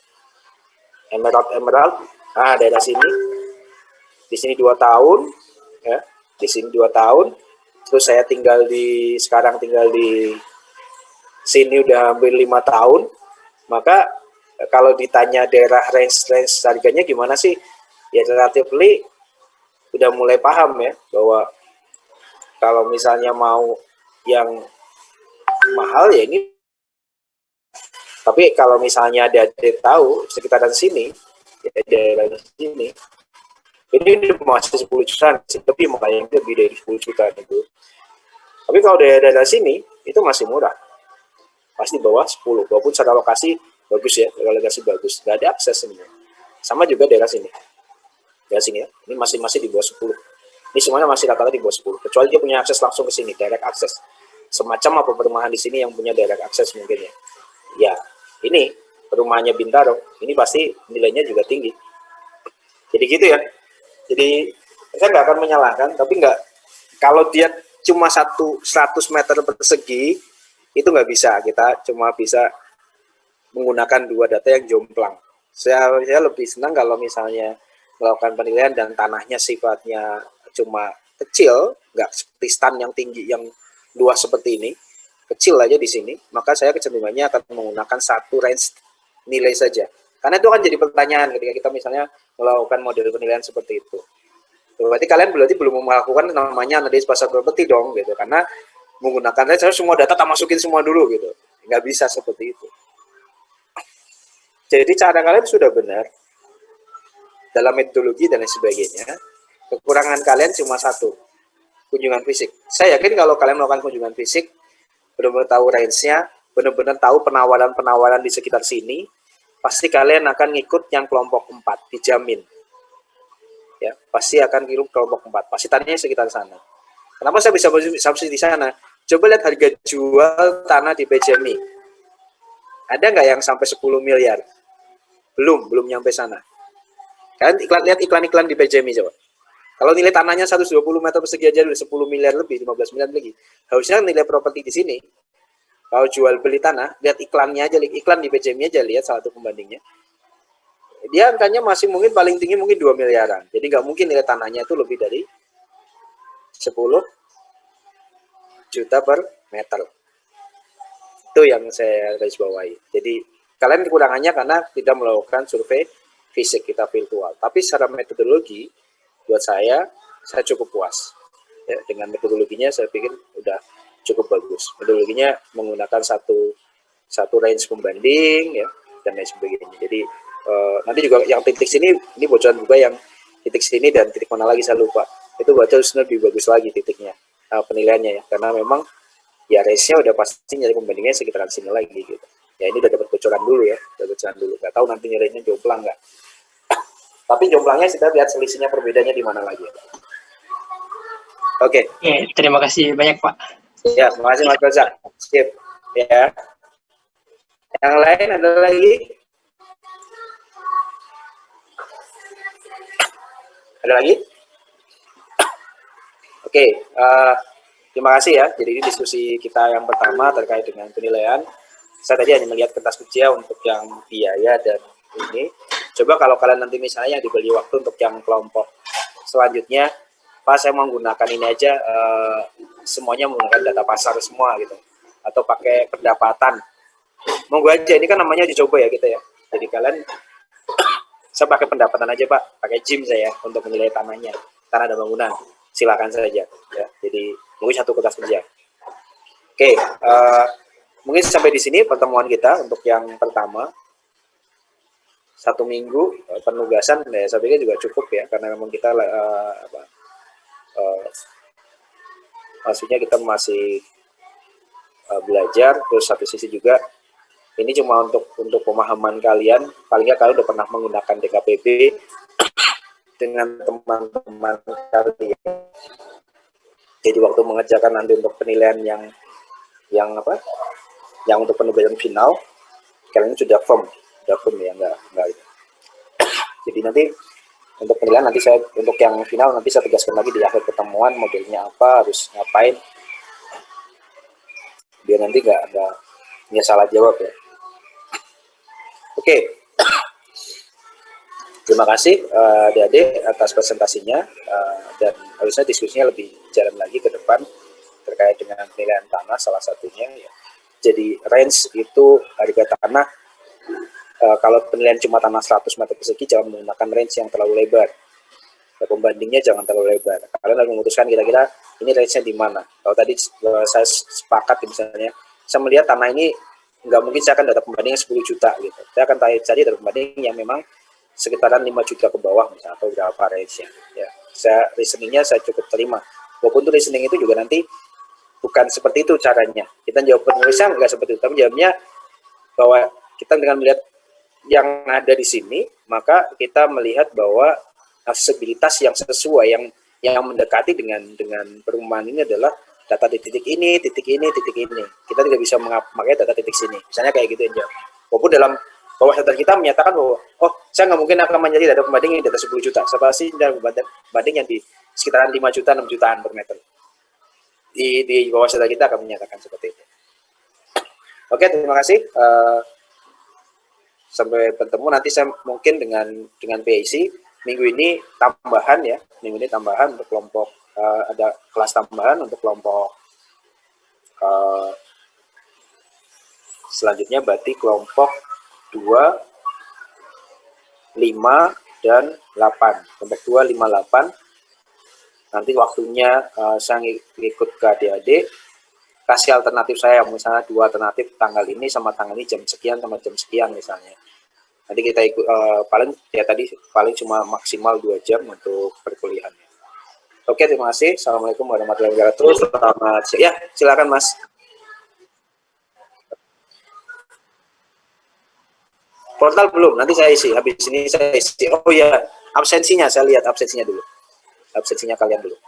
Emerald, daerah sini, di sini 2 tahun ya, di sini 2 tahun. Terus saya sekarang tinggal di sini udah hampir 5 tahun. Maka kalau ditanya daerah range harganya gimana sih? Ya relatively udah mulai paham ya, bahwa kalau misalnya mau yang mahal ya ini. Tapi kalau misalnya ada tahu sekitaran sini, ya daerah sini, ini masih 10 juta, lebih makanya lebih dari 10 juta itu. Tapi kalau daerah sini itu masih murah, pasti bawah 10, walaupun secara lokasi bagus ya, lokasi bagus, nggak ada akses sebenarnya. Sama juga daerah sini ya, ini masih di bawah 10. Ini semuanya masih rata-rata di bawah 10, kecuali dia punya akses langsung ke sini, direct akses. Semacam apa perumahan di sini yang punya direct akses mungkin ya. Ya, ini perumahannya Bintaro, ini pasti nilainya juga tinggi. Jadi gitu ya. Jadi saya nggak akan menyalahkan, tapi nggak, kalau dia cuma 100 meter persegi itu nggak bisa, kita cuma bisa menggunakan 2 data yang jomplang. Saya lebih senang kalau misalnya melakukan penilaian dan tanahnya sifatnya cuma kecil, nggak seperti stan yang tinggi yang luas seperti ini, kecil aja di sini, maka saya kecenderungannya akan menggunakan 1 range nilai saja. Karena itu akan jadi pertanyaan ketika kita misalnya melakukan model penilaian seperti itu. Berarti kalian belum melakukan namanya analis pasar properti dong, gitu. Karena menggunakan saya semua data tak masukin semua dulu, gitu. Nggak bisa seperti itu. Jadi cara kalian sudah benar dalam metodologi dan lain sebagainya. Kekurangan kalian cuma 1, kunjungan fisik. Saya yakin kalau kalian melakukan kunjungan fisik, benar-benar tahu range-nya, benar-benar tahu penawaran-penawaran di sekitar sini, pasti kalian akan ngikut yang kelompok 4, dijamin. Ya, pasti akan kirim kelompok 4, pasti tadinya sekitar sana. Kenapa saya bisa subsidi di sana? Coba lihat harga jual tanah di PJMI. Ada nggak yang sampai 10 miliar? Belum nyampe sana. Kalian lihat iklan-iklan di PJMI coba. Kalau nilai tanahnya 120 meter persegi aja udah 10 miliar lebih, 15 miliar lebih. Harusnya nilai properti di sini, kalau jual beli tanah, lihat iklannya aja, iklan di PJMI aja, lihat salah satu pembandingnya. Dia angkanya masih mungkin paling tinggi mungkin 2 miliaran. Jadi nggak mungkin nilai tanahnya itu lebih dari 10 juta per meter. Itu yang saya garis bawahi. Jadi kalian kekurangannya karena tidak melakukan survei fisik, kita virtual. Tapi secara metodologi, buat saya cukup puas. Ya, dengan metodologinya saya pikir udah cukup bagus. Metodologinya menggunakan satu range pembanding ya, dan lain sebagainya. Jadi nanti juga yang titik sini, ini bocoran juga yang titik sini dan titik mana lagi saya lupa. Itu harus lebih bagus lagi titiknya, penilaiannya ya. Karena memang ya range-nya udah pasti nyari pembandingnya sekitaran sini lagi gitu. Ya ini udah dapat bocoran dulu ya, Gak tahu nanti nilainya jomplang nggak. Tapi jomplangnya kita lihat selisihnya perbedaannya di mana lagi. Oke. Terima kasih banyak Pak. Ya, terima kasih Mas Razak. Skip. Ya. Yang lain ada lagi? Ada lagi? Oke, terima kasih ya. Jadi ini diskusi kita yang pertama terkait dengan penilaian. Saya tadi hanya melihat kertas kerja untuk yang biaya dan ini. Coba kalau kalian nanti misalnya diberi waktu untuk yang kelompok selanjutnya, Pak saya menggunakan ini aja, semuanya menggunakan data pasar semua gitu. Atau pakai pendapatan. Monggo aja, ini kan namanya dicoba ya kita ya. Jadi kalian, saya pakai pendapatan aja Pak, pakai JIM saya untuk menilai tanahnya, tanah dan bangunan. Silakan saja ya. Jadi mungkin satu kertas kerja. Oke, mungkin sampai di sini pertemuan kita untuk yang pertama. 1 minggu penugasan ya, saya pikir juga cukup ya, karena memang kita maksudnya kita masih belajar. Terus satu sisi juga ini cuma untuk pemahaman kalian, paling nggak kalian udah pernah menggunakan DKPB dengan teman-teman kalian. Jadi waktu mengerjakan nanti untuk penilaian yang untuk penugasan final, kalian sudah firm ya, enggak. Jadi nanti untuk penilaian nanti saya untuk yang final nanti saya tegaskan lagi di akhir pertemuan modelnya apa, harus ngapain, biar nanti nggak salah jawab ya. Oke. Terima kasih adik-adik atas presentasinya, dan harusnya diskusinya lebih jalan lagi ke depan terkait dengan penilaian tanah salah satunya ya. Jadi range itu harga tanah, kalau penilaian cuma tanah 100 meter persegi jangan menggunakan range yang terlalu lebar. Pembandingnya jangan terlalu lebar. Kalian harus memutuskan kira-kira ini range-nya di mana. Kalau tadi saya sepakat misalnya, saya melihat tanah ini nggak mungkin saya akan dapat pembanding 10 juta gitu. Saya akan cari dari pembanding yang memang sekitaran 5 juta ke bawah misalnya, atau berapa range-nya. Ya, reasoningnya saya cukup terima. Walaupun itu reasoning itu juga nanti bukan seperti itu caranya. Kita jawab penulisan nggak seperti itu, tapi jawabnya bahwa kita dengan melihat yang ada di sini, maka kita melihat bahwa aksesibilitas yang sesuai, yang mendekati dengan perumahan ini adalah data di titik ini, titik ini, titik ini. Kita tidak bisa memakai data titik sini. Misalnya kayak gitu aja. Walaupun dalam bawah data kita menyatakan bahwa, oh saya nggak mungkin akan menjadi data pembanding yang data 10 juta. Saya pasti data pembanding yang di sekitaran 5 juta, 6 jutaan per meter. Di bawah data kita akan menyatakan seperti itu. Oke, terima kasih. Sampai bertemu nanti saya mungkin dengan PIC minggu ini tambahan ya, untuk kelompok ada kelas tambahan untuk kelompok selanjutnya, berarti kelompok 2, 5 dan 8. Kelompok 2, 5, 8. Nanti waktunya saya ikut ke adik-adik, kasih alternatif saya, misalnya 2 alternatif tanggal ini sama tanggal ini, jam sekian sama jam sekian misalnya. Nanti kita ikut paling cuma maksimal 2 jam untuk perkuliahannya. Oke, terima kasih. Assalamualaikum warahmatullahi wabarakatuh. Selamat siang. Ya, silakan Mas. Portal belum, nanti saya isi. Habis ini saya isi. Oh ya, absensinya saya lihat absensinya dulu. Absensinya kalian dulu.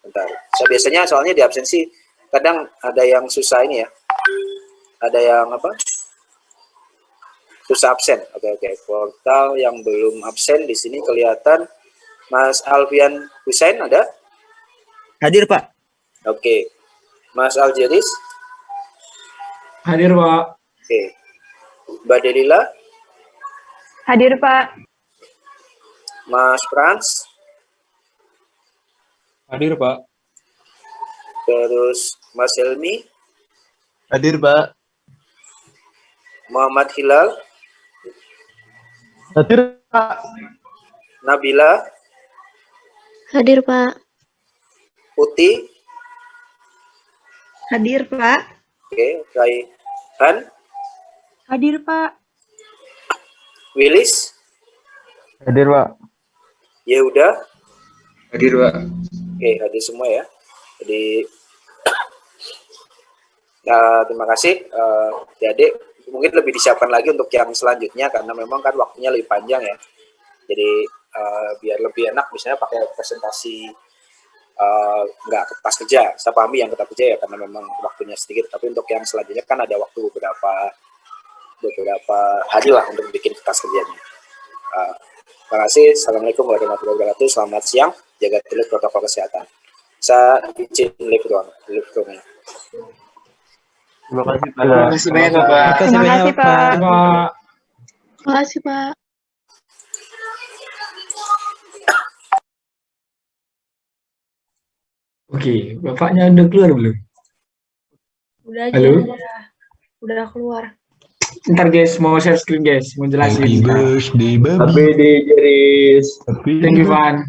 Bentar. Saya biasanya soalnya di absensi kadang ada yang susah ini ya. Ada yang apa? Susah absen. Oke. Portal yang belum absen di sini kelihatan Mas Alfian Husain ada? Hadir, Pak. Oke. Mas Aljeris? Hadir, Pak. Oke. Mbak Delila? Hadir, Pak. Mas Frans? Hadir, Pak. Terus Mas Helmi? Hadir, Pak. Muhammad Hilal? Hadir, Pak. Nabila? Hadir, Pak. Putih? Hadir, Pak. Oke, Raihan? Hadir, Pak. Willis? Hadir, Pak. Yehuda? Hadir, Pak. Oke, hadir semua ya. Jadi, terima kasih adik. Mungkin lebih disiapkan lagi untuk yang selanjutnya, karena memang kan waktunya lebih panjang ya. Jadi, biar lebih enak, misalnya pakai presentasi nggak kertas kerja. Saya pahami yang kertas kerja ya, karena memang waktunya sedikit. Tapi untuk yang selanjutnya kan ada waktu beberapa beberapa hari lah untuk bikin kertas kerjanya. Terima kasih. Assalamualaikum warahmatullahi wabarakatuh. Selamat siang. Jaga terus protokol kesehatan. Saya izin live roomnya. Terima kasih Pak. Terima kasih banyak Bapak. Terima kasih, Pak. Terima kasih, Pak. Oke, Bapaknya udah keluar belum? Udah aja, Halo? udah keluar. Ntar guys, mau share screen guys, mau jelasin. Happy birthday, Baby. Happy day, Jeris. Happy Thank you, Van.